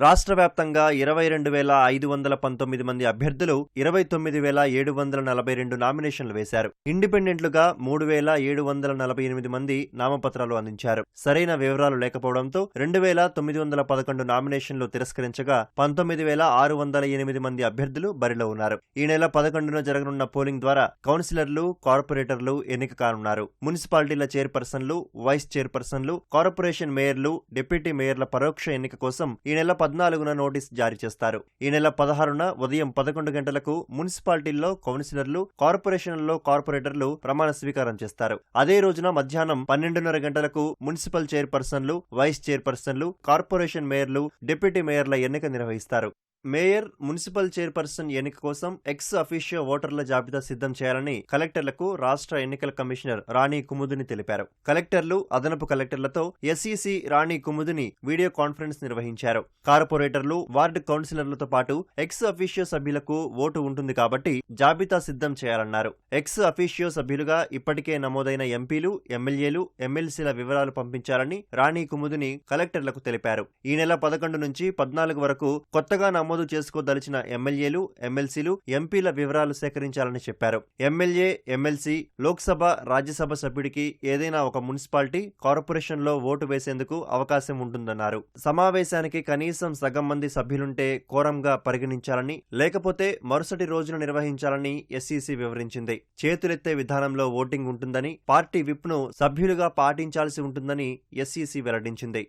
రాష్ట్ర వ్యాప్తంగా 22,519 మంది అభ్యర్థులు 29,742 నామినేషన్లు వేశారు. ఇండిపెండెంట్లుగా 3,748 మంది నామపత్రాలు అందించారు. సరైన వివరాలు లేకపోవడంతో 2,911 నామినేషన్లు తిరస్కరించగా 19,608 మంది అభ్యర్థులు బరిలో ఉన్నారు. ఈ నెల 11న జరగనున్న పోలింగ్ ద్వారా కౌన్సిలర్లు, కార్పొరేటర్లు ఎన్నిక కానున్నారు. మున్సిపాలిటీల చైర్పర్సన్లు, వైస్ చైర్పర్సన్లు, కార్పొరేషన్ మేయర్లు, డిప్యూటీ మేయర్ల పరోక్ష ఎన్నిక కోసం ఈ నెల 14న నోటీస్ జారీ చేస్తారు. ఈ నెల 16న ఉదయం 11 గంటలకు మున్సిపాలిటీల్లో కౌన్సిలర్లు, కార్పొరేషన్లలో కార్పొరేటర్లు ప్రమాణ స్వీకారం చేస్తారు. అదే రోజున మధ్యాహ్నం 12:30 గంటలకు మున్సిపల్ చైర్పర్సన్లు, వైస్ చైర్పర్సన్లు, కార్పొరేషన్ మేయర్లు, డిప్యూటీ మేయర్ల ఎన్నిక నిర్వహిస్తారు. మేయర్, మున్సిపల్ చైర్పర్సన్ ఎన్నిక కోసం ఎక్స్ అఫీషియో ఓటర్ల జాబితా సిద్ధం చేయాలని కలెక్టర్లకు రాష్ట్ర ఎన్నికల కమిషనర్ రాణి కుముదిని తెలిపారు. కలెక్టర్లు, అదనపు కలెక్టర్లతో ఎస్ఈసి రాణి కుముదిని వీడియో కాన్ఫరెన్స్ నిర్వహించారు. కార్పొరేటర్లు, వార్డు కౌన్సిలర్లతో పాటు ఎక్స్ అఫీషియో సభ్యులకు ఓటు ఉంటుంది కాబట్టి జాబితా సిద్ధం చేయాలన్నారు. ఎక్స్ అఫీషియో సభ్యులుగా ఇప్పటికే నమోదైన ఎంపీలు, ఎమ్మెల్యేలు, ఎమ్మెల్సీల వివరాలు పంపించాలని రాణి కుముదిని కలెక్టర్లకు తెలిపారు. ఈ నెల 11 నుంచి 14 వరకు కొత్తగా నమోదు చేసుకోదలిచిన ఎమ్మెల్యేలు, ఎమ్మెల్సీలు, ఎంపీల వివరాలు సేకరించాలని చెప్పారు. ఎమ్మెల్యే, ఎమ్మెల్సీ, లోక్సభ, రాజ్యసభ సభ్యుడికి ఏదైనా ఒక మున్సిపాలిటీ, కార్పొరేషన్లో ఓటు వేసేందుకు అవకాశం ఉంటుందన్నారు. సమావేశానికి కనీసం సగం మంది సభ్యులుంటే కోరంగా పరిగణించాలని, లేకపోతే మరుసటి రోజున నిర్వహించాలని ఎస్ఈసి వివరించింది. చేతులెత్తే విధానంలో ఓటింగ్ ఉంటుందని, పార్టీ విప్ను సభ్యులుగా పాటించాల్సి ఉంటుందని ఎస్ఈసి వెల్లడించింది.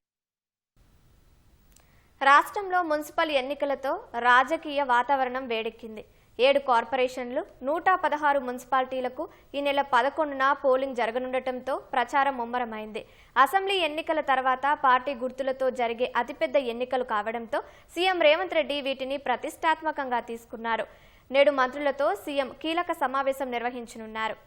రాష్ట్రంలో మున్సిపల్ ఎన్నికలతో రాజకీయ వాతావరణం వేడెక్కింది. 7 కార్పొరేషన్లు, 116 మున్సిపాలిటీలకు ఈ నెల 11న పోలింగ్ జరగనుండటంతో ప్రచారం ముమ్మరమైంది. అసెంబ్లీ ఎన్నికల తర్వాత పార్టీ గుర్తులతో జరిగే అతిపెద్ద ఎన్నికలు కావడంతో సీఎం రేవంత్ రెడ్డి వీటిని ప్రతిష్టాత్మకంగా తీసుకున్నారు. నేడు మంత్రులతో సీఎం కీలక సమావేశం నిర్వహించనున్నారు.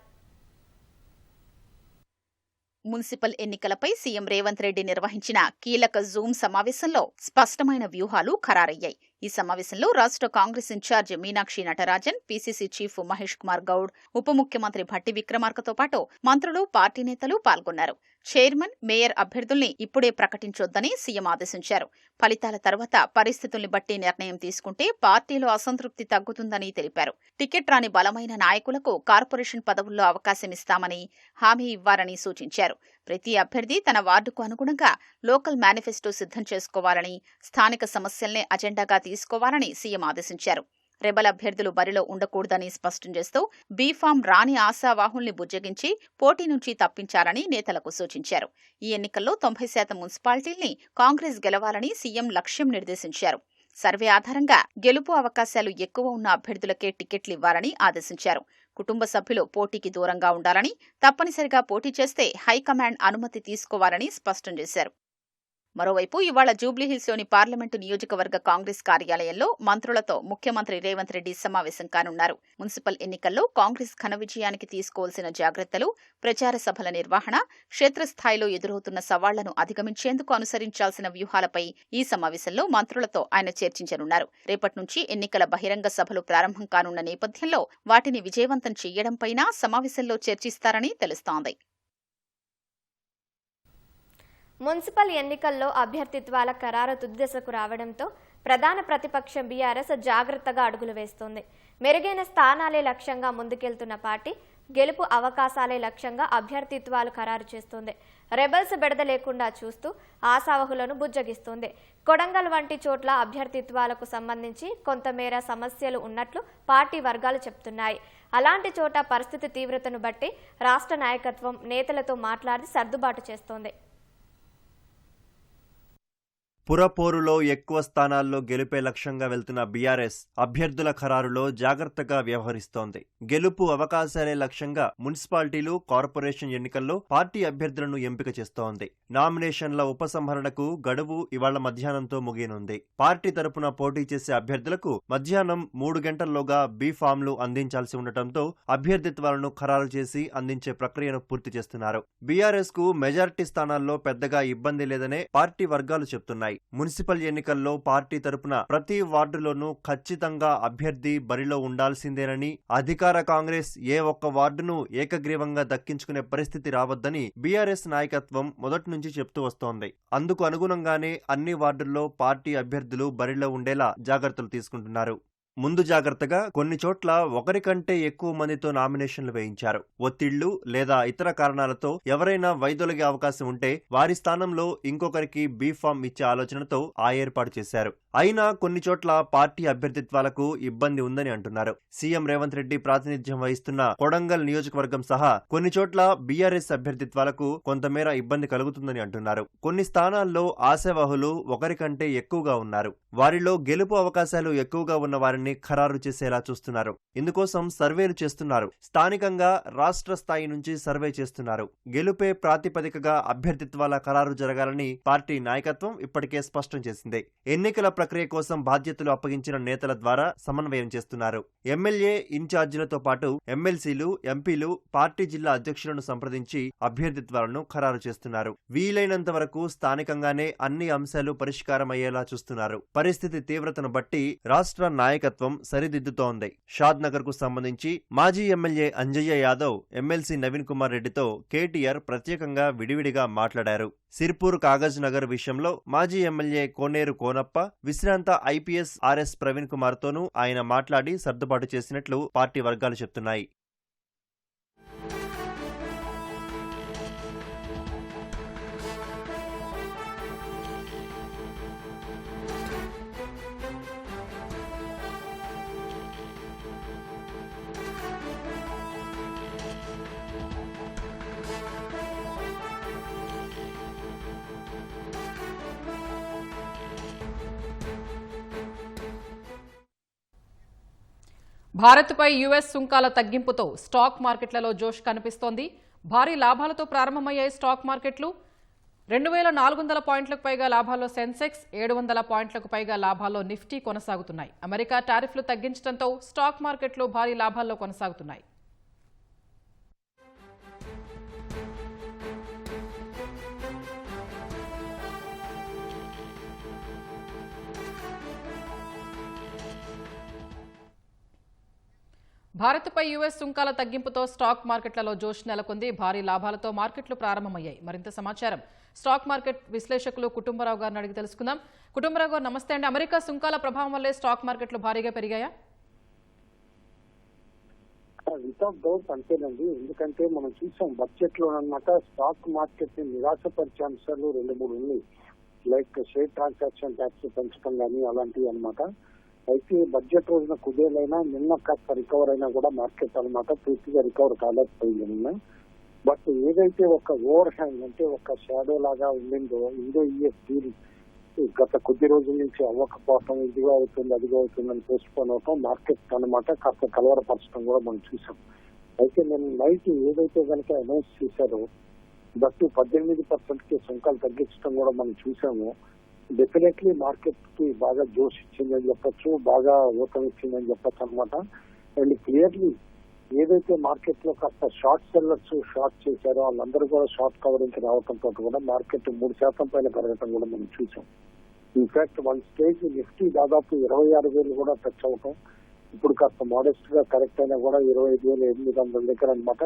మున్సిపల్ ఎన్నికలపై సీఎం రేవంత్ రెడ్డి నిర్వహించిన కీలక జూమ్ సమావేశంలో స్పష్టమైన వ్యూహాలు ఖరారయ్యాయి. ఈ సమావేశంలో రాష్ట్ర Congress in charge Meenakshi Natarajan, PCC chief Mahesh Kumar Goud, ఉప ముఖ్యమంత్రి భట్టి విక్రమార్కతో పాటు మంత్రులు, పార్టీ నేతలు పాల్గొన్నారు. చైర్మన్, మేయర్ అభ్యర్థుల్ని ఇప్పుడే ప్రకటించొద్దని సీఎం ఆదేశించారు. ఫలితాల తర్వాత పరిస్థితుల్ని బట్టి నిర్ణయం తీసుకుంటే పార్టీలో అసంతృప్తి తగ్గుతుందని తెలిపారు. టికెట్ రాని బలమైన నాయకులకు కార్పొరేషన్ పదవుల్లో అవకాశమిస్తామని హామీ ఇవ్వాలని సూచించారు. ప్రతి అభ్యర్థి తన వార్డుకు అనుగుణంగా లోకల్ మేనిఫెస్టో సిద్ధం చేసుకోవాలని, స్థానిక సమస్యల్నే అజెండాగా తీసుకోవాలని సీఎం ఆదేశించారు. రెబల్ అభ్యర్థులు బరిలో ఉండకూడదని స్పష్టం చేస్తూ బీఫామ్ రాని ఆశావాహుల్ని బుజ్జగించి పోటీ నుంచి తప్పించాలని నేతలకు సూచించారు. ఈ ఎన్నికల్లో 90% మున్సిపాలిటీల్ని కాంగ్రెస్ గెలవాలని సీఎం లక్ష్యం నిర్దేశించారు. సర్వే ఆధారంగా గెలుపు అవకాశాలు ఎక్కువ ఉన్న అభ్యర్థులకే టికెట్లు ఇవ్వాలని ఆదేశించారు. కుటుంబ సభ్యులు పోటీకి దూరంగా ఉండాలని, తప్పనిసరిగా పోటీ చేస్తే హైకమాండ్ అనుమతి తీసుకోవాలని స్పష్టం చేశారు. మరోవైపు ఇవాళ జూబ్లీహిల్స్లోని పార్లమెంటు నియోజకవర్గ కాంగ్రెస్ కార్యాలయంలో మంత్రులతో ముఖ్యమంత్రి రేవంత్ రెడ్డి సమావేశం కానున్నారు. మున్సిపల్ ఎన్నికల్లో కాంగ్రెస్ ఘన విజయానికి తీసుకోవాల్సిన జాగ్రత్తలు, ప్రచార సభల నిర్వహణ, క్షేత్రస్థాయిలో ఎదురవుతున్న సవాళ్లను అధిగమించేందుకు అనుసరించాల్సిన వ్యూహాలపై ఈ సమావేశంలో మంత్రులతో ఆయన చర్చించనున్నారు. రేపటి నుంచి ఎన్నికల బహిరంగ సభలు ప్రారంభం కానున్న నేపథ్యంలో వాటిని విజయవంతం చేయడంపైనా సమావేశంలో చర్చిస్తారని తెలుస్తోంది. మున్సిపల్ ఎన్నికల్లో అభ్యర్థిత్వాల ఖరారు తుది దశకు రావడంతో ప్రధాన ప్రతిపక్షం బీఆర్ఎస్ జాగ్రత్తగా అడుగులు వేస్తోంది. మెరుగైన స్థానాలే లక్ష్యంగా ముందుకెళ్తున్న పార్టీ గెలుపు అవకాశాలే లక్ష్యంగా అభ్యర్థిత్వాలు ఖరారు చేస్తోంది. రెబల్స్ బెడద లేకుండా చూస్తూ ఆశావహులను బుజ్జగిస్తోంది. కొడంగల్ వంటి చోట్ల అభ్యర్థిత్వాలకు సంబంధించి కొంతమేర సమస్యలు ఉన్నట్లు పార్టీ వర్గాలు చెప్తున్నాయి. అలాంటి చోట పరిస్థితి తీవ్రతను బట్టి రాష్ట్ర నాయకత్వం నేతలతో మాట్లాడి సర్దుబాటు చేస్తోంది. పురపోరులో ఎక్కువ స్థానాల్లో గెలుపే లక్ష్యంగా వెళ్తున్న బీఆర్ఎస్ అభ్యర్థుల ఖరారులో జాగ్రత్తగా వ్యవహరిస్తోంది. గెలుపు అవకాశాలే లక్ష్యంగా మున్సిపాలిటీలు, కార్పొరేషన్ ఎన్నికల్లో పార్టీ అభ్యర్థులను ఎంపిక చేస్తోంది. నామినేషన్ల ఉపసంహరణకు గడువు ఇవాళ మధ్యాహ్నంతో ముగియనుంది. పార్టీ తరపున పోటీ చేసే అభ్యర్థులకు మధ్యాహ్నం 3 గంటల్లోగా బీఫామ్లు అందించాల్సి ఉండటంతో అభ్యర్థిత్వాలను ఖరారు చేసి అందించే ప్రక్రియను పూర్తి చేస్తున్నారు. బీఆర్ఎస్ కు మెజారిటీ స్థానాల్లో పెద్దగా ఇబ్బంది లేదనే పార్టీ వర్గాలు చెప్తున్నాయి. మున్సిపల్ ఎన్నికల్లో పార్టీ తరపున ప్రతి వార్డులోనూ ఖచ్చితంగా అభ్యర్థి బరిలో ఉండాల్సిందేనని, అధికార కాంగ్రెస్ ఏ ఒక్క వార్డును ఏకగ్రీవంగా దక్కించుకునే పరిస్థితి రావద్దని బీఆర్ఎస్ నాయకత్వం మొదటి నుంచి చెప్తూ వస్తోంది. అందుకు అనుగుణంగానే అన్ని వార్డుల్లో పార్టీ అభ్యర్థులు బరిలో ఉండేలా జాగ్రత్తలు తీసుకుంటున్నారు. ముందు జాగ్రత్తగా కొన్ని చోట్ల ఒకరికంటే ఎక్కువ మందితో నామినేషన్లు వేయించారు. ఒత్తిళ్లు లేదా ఇతర కారణాలతో ఎవరైనా వైదొలిగే అవకాశం ఉంటే వారి స్థానంలో ఇంకొకరికి బీఫామ్ ఇచ్చే ఆలోచనతో ఆ ఏర్పాటు చేశారు. అయినా కొన్ని చోట్ల పార్టీ అభ్యర్థిత్వాలకు ఇబ్బంది ఉందని అంటున్నారు. సీఎం రేవంత్ రెడ్డి ప్రాతినిధ్యం వహిస్తున్న కొడంగల్ నియోజకవర్గం సహా కొన్ని చోట్ల బీఆర్ఎస్ అభ్యర్థిత్వాలకు కొంతమేర ఇబ్బంది కలుగుతుందని అంటున్నారు. కొన్ని స్థానాల్లో ఆశావహులు ఒకరికంటే ఎక్కువగా ఉన్నారు. వారిలో గెలుపు అవకాశాలు ఎక్కువగా ఉన్న వారిని ఖరారు చేసేలా చూస్తున్నారు. ఇందుకోసం సర్వేలు చేస్తున్నారు. స్థానికంగా రాష్ట్ర స్థాయి నుంచి సర్వే చేస్తున్నారు. గెలుపే ప్రాతిపదికగా అభ్యర్థిత్వాల ఖరారు జరగాలని పార్టీ నాయకత్వం ఇప్పటికే స్పష్టం చేసింది. ఎన్నికల ప్రక్రియ కోసం బాధ్యతలు అప్పగించిన నేతల ద్వారా సమన్వయం చేస్తున్నారు. ఎమ్మెల్యే ఇన్ఛార్జీలతో పాటు ఎమ్మెల్సీలు, ఎంపీలు పార్టీ జిల్లా అధ్యక్షులను సంప్రదించి అభ్యర్థిత్వాలను ఖరారు చేస్తున్నారు. వీలైనంత వరకు స్థానికంగానే అన్ని అంశాలు పరిష్కారం అయ్యేలా చూస్తున్నారు. పరిస్థితి తీవ్రతను బట్టి రాష్ట్ర నాయకత్వం సరిదిద్దుతోంది. షాద్ నగర్ కు సంబంధించి మాజీ ఎమ్మెల్యే అంజయ్య యాదవ్, ఎమ్మెల్సీ నవీన్ కుమార్ రెడ్డితో కేటీఆర్ ప్రత్యేకంగా విడివిడిగా మాట్లాడారు. సిర్పూర్ కాగజ్ నగర్ విషయంలో మాజీ ఎమ్మెల్యే కోనేరు కోనప్ప, విశ్రాంత ఐపీఎస్ ఆర్ఎస్ ప్రవీణ్ కుమార్ తోనూ ఆయన మాట్లాడి సర్దుబాటు చేసినట్లు పార్టీ వర్గాలు చెప్తున్నాయి. భారత్పై యుఎస్ సుంకాల తగ్గింపుతో స్టాక్ మార్కెట్లలో జోష్ కనిపిస్తోంది. భారీ లాభాలతో ప్రారంభమయ్యాయి స్టాక్ మార్కెట్లు. 2400 పాయింట్లకు పైగా లాభాల్లో సెన్సెక్స్, 700 పాయింట్లకు పైగా లాభాల్లో నిఫ్టీ కొనసాగుతున్నాయి. అమెరికా టారిఫ్లు తగ్గించడంతో స్టాక్ మార్కెట్లు భారీ లాభాల్లో కొనసాగుతున్నాయి. భారత్పై యుఎస్ సుంకాల తగ్గింపుతో స్టాక్ మార్కెట్లలో జోష్ నెలకొంది. భారీ లాభాలతో మార్కెట్లు ప్రారంభమయ్యాయి. మరింత సమాచారం స్టాక్ మార్కెట్ విశ్లేషకులు కుటుంబరావు గారిని అడిగి తెలుసుకుందాం. కుటుంబరావు గారు నమస్తే అండి. అమెరికా సుంకాల ప్రభావం వల్లే స్టాక్ మార్కెట్లు భారీగా పెరిగాయా? వితౌట్ డౌట్ అంతేనండి. ఎందుకంటే మనం చూసాం బడ్జెట్ లో అన్నమాట స్టాక్ మార్కెట్ ని నిరాశపరిచే అంశాలు 2-3 ఉన్నాయి. లైక్ షేర్ ట్రాన్సాక్షన్ ట్యాక్స్ పెంచడం కానీ అలాంటివి అనమాట. అయితే బడ్జెట్ రోజున కుదేలైనా నిన్న కాస్త రికవర్ అయినా కూడా మార్కెట్ అనమాట పూర్తిగా రికవర్ కాలేకపోయింది నిన్న. బట్ ఏదైతే ఒక ఓవర్ హ్యాంగ్ అంటే ఒక షాడో లాగా ఉండిందో ఇండో యుఎస్ డీల్ గత కొద్ది రోజుల నుంచి అవ్వకపోవటం, ఇదిగా అవుతుంది అదిగా అవుతుందని పోస్ట్ పోన్ అవటం మార్కెట్ అనమాట కాస్త కలవరపరచడం కూడా మనం చూసాం. అయితే నేను నైట్ ఏదైతే కనుక అనౌన్స్ చేశారో బట్ 18% సుంకాలు తగ్గించడం కూడా మనం చూసాము. డెఫినెట్లీ మార్కెట్ కి బాగా జోష్ ఇచ్చిందని చెప్పొచ్చు, బాగా ఊతం ఇచ్చిందని చెప్పొచ్చు అనమాట. అండ్ క్లియర్లీ ఏదైతే మార్కెట్ లో కాస్త షార్ట్ సెల్లర్స్ షార్ట్ చేశారో వాళ్ళందరూ కూడా షార్ట్ కవరింగ్ రావడంతో కూడా మార్కెట్ 3% పైన పెరగటం కూడా మనం చూసాం. ఇన్ఫాక్ట్ వన్ స్టేజ్ నిఫ్టీ దాదాపు 26,000 కూడా టచ్ అవటం, ఇప్పుడు కాస్త మోడెస్ట్ గా కరెక్ట్ అయినా కూడా 25,800 దగ్గర అనమాట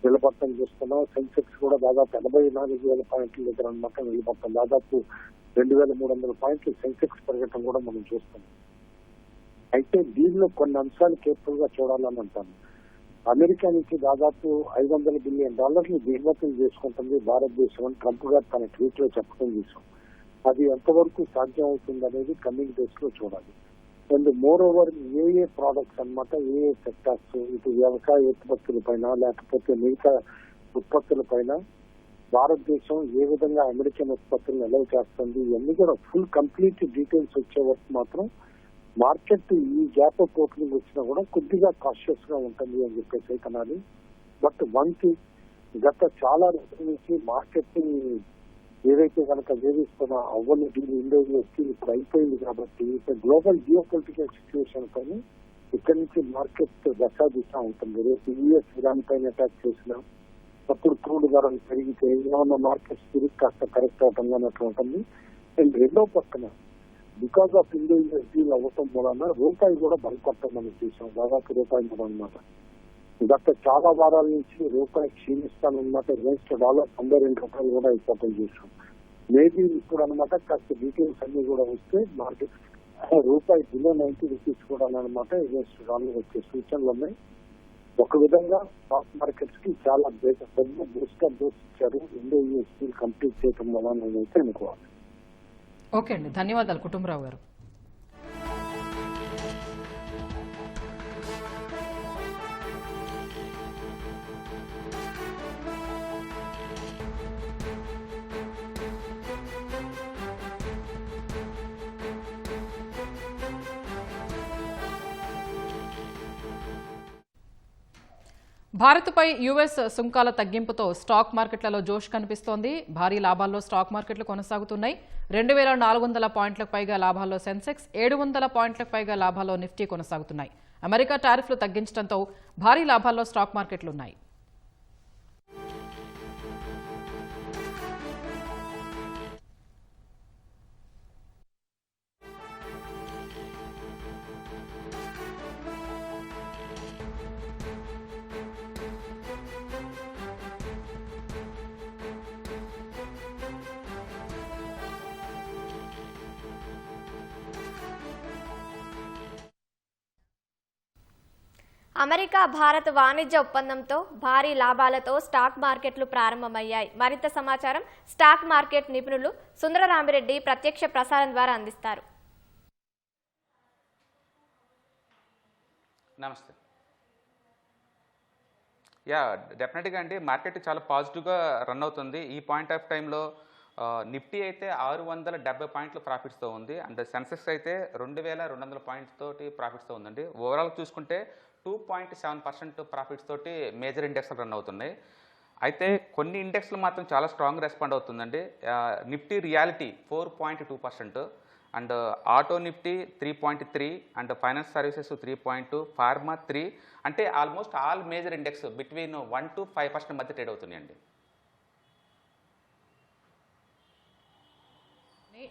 నిలబడటం చూస్తున్నాం. సెన్సెక్స్ కూడా దాదాపు 84,000 పాయింట్ల దగ్గర అనమాట నిలబడటం, దాదాపు 2,300 పాయింట్లు సెన్సెక్స్ పెరగటం కూడా మనం చూస్తున్నాం. అయితే దీనిలో కొన్ని అంశాలు కేర్ఫుల్ గా చూడాలని అంటాను. అమెరికా నుంచి దాదాపు $500 బిలియన్ దిగుమతులు చేసుకుంటుంది భారతదేశం అని ట్రంప్ గారు తన ట్వీట్ లో చెప్పడం చూసాం. అది ఎంతవరకు సాధ్యం అవుతుంది అనేది కమింగ్ డేస్ లో చూడాలి. And more over a products అనమాట, ఏ సెక్టార్స్, ఇటు వ్యవసాయ ఉత్పత్తుల పైన లేకపోతే మిగతా ఉత్పత్తుల పైన భారతదేశం ఏ విధంగా అమెరికన్ ఉత్పత్తులను ఎలా చేస్తుంది ఇవన్నీ కూడా ఫుల్ కంప్లీట్ డీటెయిల్స్ వచ్చే వరకు మాత్రం మార్కెట్ ఈ గ్యాప్ ఆఫ్ ఓపెనింగ్ వచ్చినా కూడా కొద్దిగా కాషియస్ గా ఉంటుంది అని చెప్పేసి కనాలి. బట్ వన్ థింగ్, గత చాలా రోజుల నుంచి మార్కెట్ ఏదైతే కనుక వేధిస్తున్నా అవ్వని ఇండో యూఎస్ ఇప్పుడు అయిపోయింది కాబట్టి గ్లోబల్ జియో పొలిటికల్ సిచ్యువేషన్ పైన ఇక్కడి నుంచి మార్కెట్ దశ ఉంటుంది. రేపు యూఎస్ ఇరాన్ పైన అటాక్ చేసినా అప్పుడు క్రూడ్ ధరలు పెరిగితే ఏమన్నా మార్కెట్ తిరిగి కాస్త కరెక్ట్ అవటం అన్నట్లు ఉంటుంది. అండ్ రెండో పక్కన because of Indo US deal అవ్వటం వలన రూపాయి కూడా బలపడటం మనం చూసాం. దాదాపు రూపాయి కూడా అనమాట గత చాలా వారాల నుంచి రూపాయి క్షీణిస్తానమాట. అగేన్స్ట్ $92 కూడా అయిపోవటం చూసాం. మేబీ ఇప్పుడు అనమాట కాస్త డీటెయిల్స్ అన్ని కూడా వస్తే మార్కెట్ రూపాయి బిలో 90 రూపీస్ కూడా అనమాట ఇన్వెస్ట్ వచ్చే సూచనలు ఉన్నాయి. ఒక విధంగా స్టాక్ మార్కెట్స్ కి చాలా పెద్ద బూస్టర్ డోస్ ఇచ్చారు ఇండో యూఎస్ డీల్ కంప్లీట్ చేయడం వల్ల నేనైతే అనుకోవాలి. ఓకే అండి, ధన్యవాదాలు కుటుంబరావు గారు. భారత్పై యుఎస్ సుంకాల తగ్గింపుతో స్టాక్ మార్కెట్లలో జోష్ కనిపిస్తోంది. భారీ లాభాల్లో స్టాక్ మార్కెట్లు కొనసాగుతున్నాయి. 2400 పాయింట్లకు పైగా లాభాల్లో సెన్సెక్స్, 700 పాయింట్లకు పైగా లాభాల్లో నిఫ్టీ కొనసాగుతున్నాయి. అమెరికా టారిఫ్లు తగ్గించడంతో భారీ లాభాల్లో స్టాక్ మార్కెట్లున్నాయి. అమెరికా భారత్ వాణిజ్య ఒప్పందంతో భారీ లాభాలతో స్టాక్ మార్కెట్లు ప్రారంభమయ్యాయి. మరింత సమాచారం స్టాక్ మార్కెట్ నిపుణులు సుందరరామిరెడ్డి ప్రత్యక్ష ప్రసారం ద్వారా అందిస్తారు. నమస్తే. డెఫినెట్గా అండి, మార్కెట్ చాలా పాజిటివ్గా రన్ అవుతుంది. ఈ పాయింట్ ఆఫ్ టైంలో నిఫ్టీ అయితే 670 పాయింట్లు ప్రాఫిట్స్తో ఉంది. అండ్ సెన్సెక్స్ అయితే 2200 పాయింట్స్ తోటి ప్రాఫిట్స్తో ఉందండి. ఓవరాల్ చూసుకుంటే 2.7% ప్రాఫిట్స్ తోటి మేజర్ ఇండెక్స్లు రన్ అవుతున్నాయి. అయితే కొన్ని ఇండెక్స్లు మాత్రం చాలా స్ట్రాంగ్ రెస్పాండ్ అవుతుందండి. Nifty reality 4.2%, and auto Nifty 3.3, and finance services 3.2, pharma 3, అంటే almost all major index between 1 to 5% మధ్య ట్రేడ్ అవుతున్నాయండి.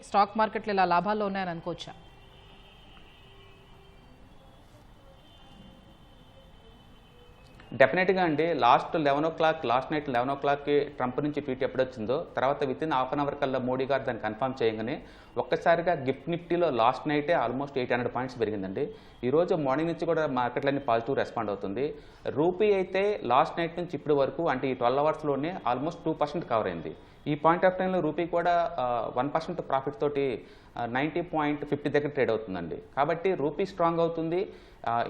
స్టాక్ మార్కెట్లు ఇలా లాభాల్లో ఉన్నాయని అనుకోవచ్చా? డెఫినెట్గా అండి, లాస్ట్ నైట్ 11 o'clockకి ట్రంప్ నుంచి ట్వీట్ ఎప్పుడు వచ్చిందో తర్వాత వితిన్ హాఫ్ అన్ అవర్ కల్లా మోడీ గారు దాన్ని కన్ఫర్మ్ చేయగానే ఒక్కసారిగా గిఫ్ట్ నిఫ్టీలో లాస్ట్ నైటే ఆల్మోస్ట్ 800 పాయింట్స్ పెరిగిందండి. ఈరోజు మార్నింగ్ నుంచి కూడా మార్కెట్లన్నీ పాజిటివ్ రెస్పాండ్ అవుతుంది. రూపీ అయితే లాస్ట్ నైట్ నుంచి ఇప్పటి వరకు అంటే ఈ 12 అవర్స్లోనే ఆల్మోస్ట్ 2% కవర్ అయింది. ఈ పాయింట్ ఆఫ్ టైంలో రూపీ కూడా 1% ప్రాఫిట్ తోటి 90.50 దగ్గర ట్రేడ్ అవుతుందండి. కాబట్టి రూపీ స్ట్రాంగ్ అవుతుంది,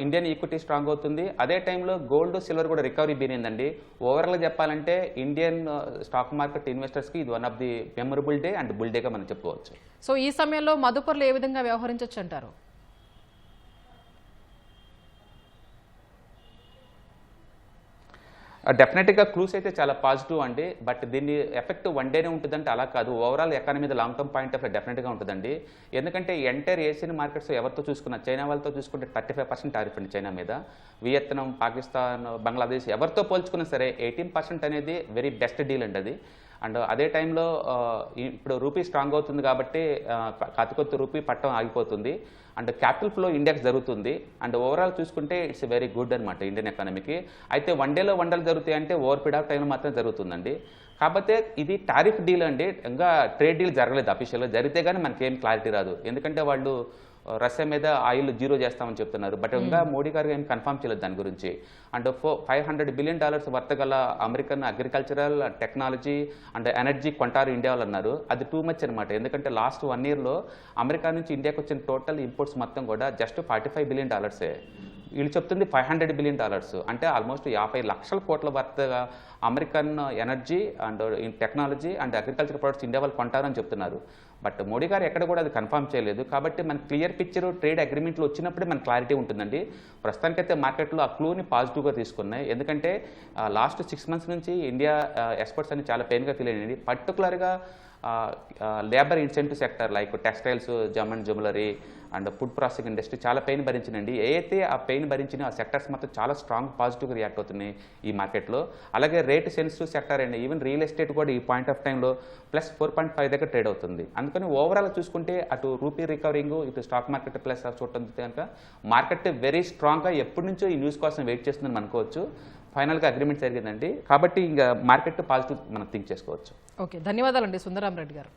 ఇండియన్ ఈక్విటీ స్ట్రాంగ్ అవుతుంది. అదే టైంలో గోల్డ్ సిల్వర్ కూడా రికవరీ బీనిందండి. ఓవరాల్గా చెప్పాలంటే ఇండియన్ స్టాక్ మార్కెట్ ఇన్వెస్టర్స్కి ఇది one of the memorable day and bull డేగా మనం చెప్పుకోవచ్చు. సో ఈ సమయంలో మదుపర్లు ఏ విధంగా వ్యవహరించవచ్చు అంటారు? డెఫినెట్గా క్లూస్ అయితే చాలా పాజిటివ్ అండి. బట్ దీన్ని ఎఫెక్ట్ వన్ డేనే ఉంటుందంటే అలా కాదు, ఓవరాల్ ఎకానమీ మీద లాంగ్ టర్మ్ పాయింట్ ఆఫ్ డెఫినెట్గా ఉంటుందండి. ఎందుకంటే ఎంటైర్ ఏషియన్ మార్కెట్స్ ఎవరితో చూసుకున్నా, చైనా వాళ్ళతో చూసుకుంటే 35% టారిఫ్ అండి చైనా మీద. వియత్నాం, పాకిస్తాన్, బంగ్లాదేశ్ ఎవరితో పోల్చుకున్నా సరే 18% అనేది వెరీ బెస్ట్ డీల్ అండి అది. అండ్ అదే టైంలో ఇప్పుడు రూపీ స్ట్రాంగ్ అవుతుంది కాబట్టి కాతికొత్త రూపీ పట్టం ఆగిపోతుంది. అండ్ క్యాపిటల్ ఫ్లో ఇండెక్స్ జరుగుతుంది. అండ్ ఓవరాల్ చూసుకుంటే ఇట్స్ వెరీ గుడ్ అనమాట ఇండియన్ ఎకానమీకి. అయితే వన్ డేలో వండలు జరుగుతాయి అంటే ఓవర్ పీరియడ్ ఆఫ్ టైంలో మాత్రం జరుగుతుందండి. కాకపోతే ఇది టారిఫ్ డీల్ అండి, ఇంకా ట్రేడ్ డీల్ జరగలేదు అఫీషియల్గా. జరిగితే కానీ మనకేం క్లారిటీ రాదు, ఎందుకంటే వాళ్ళు రష్యా మీద ఆయిల్ జీరో చేస్తామని చెప్తున్నారు. బట్ ఇంకా మోడీ గారు ఏం కన్ఫర్మ్ చేయలేదు దాని గురించి. అండ్ $500 బిలియన్ వర్త్ గల American agricultural, technology and energy కొంటారు ఇండియా వాళ్ళు అన్నారు. అది టూ మచ్ అనమాట. ఎందుకంటే లాస్ట్ 1 yearలో అమెరికా నుంచి ఇండియాకి వచ్చిన టోటల్ ఇంపోర్ట్స్ మొత్తం కూడా జస్ట్ $45 బిలియన్. వీళ్ళు చెప్తుంది $500 బిలియన్, అంటే ఆల్మోస్ట్ 50 లక్షల కోట్ల worth American energy and technology and agriculture products India వాళ్ళు కొంటారని చెప్తున్నారు. బట్ మోడీ గారు ఎక్కడ కూడా అది కన్ఫర్మ్ చేయలేదు. కాబట్టి మన క్లియర్ పిక్చర్ ట్రేడ్ అగ్రిమెంట్లు వచ్చినప్పుడే మన క్లారిటీ ఉంటుందండి. ప్రస్తుతానికైతే మార్కెట్లో ఆ క్లూని పాజిటివ్గా తీసుకున్నాయి. ఎందుకంటే లాస్ట్ 6 months నుంచి ఇండియా ఎక్స్పోర్ట్స్ అని చాలా పెయిన్గా ఫీల్ అయ్యింది. పర్టికులర్గా labour intensive sector like textiles, gem and jewellery and food processing industry చాలా పెయిన్ భరించినండి. ఏదైతే ఆ పెయిన్ భరించిన ఆ సెక్టర్స్ మాత్రం చాలా స్ట్రాంగ్ పాజిటివ్గా రియాక్ట్ అవుతున్నాయి ఈ మార్కెట్లో. అలాగే రేట్ సెన్సిటివ్ సెక్టర్ అండి, ఈవెన్ రియల్ ఎస్టేట్ కూడా ఈ పాయింట్ ఆఫ్ టైంలో +4.5 దగ్గర ట్రేడ్ అవుతుంది. అందుకని ఓవరాల్ చూసుకుంటే అటు రూపీ రికవరింగ్, ఇటు స్టాక్ మార్కెట్ ప్లస్ చూడటం కనుక మార్కెట్ వెరీ స్ట్రాంగ్గా ఎప్పటి నుంచో ఈ న్యూస్ కోసం వెయిట్ చేస్తుందని అనుకోవచ్చు. ఫైనల్గా అగ్రిమెంట్ జరిగిందండి, కాబట్టి ఇంకా మార్కెట్ పాజిటివ్ మనం థింక్ చేసుకోవచ్చు. ఓకే, ధన్యవాదాలండి సుందరరామిరెడ్డి గారు.